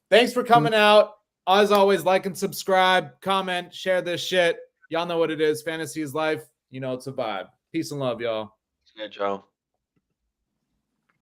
thanks for coming out. As always, like and subscribe, comment, share this shit. Y'all know what it is. Fantasy is life. It's a vibe. Peace and love, y'all. Good, Joe.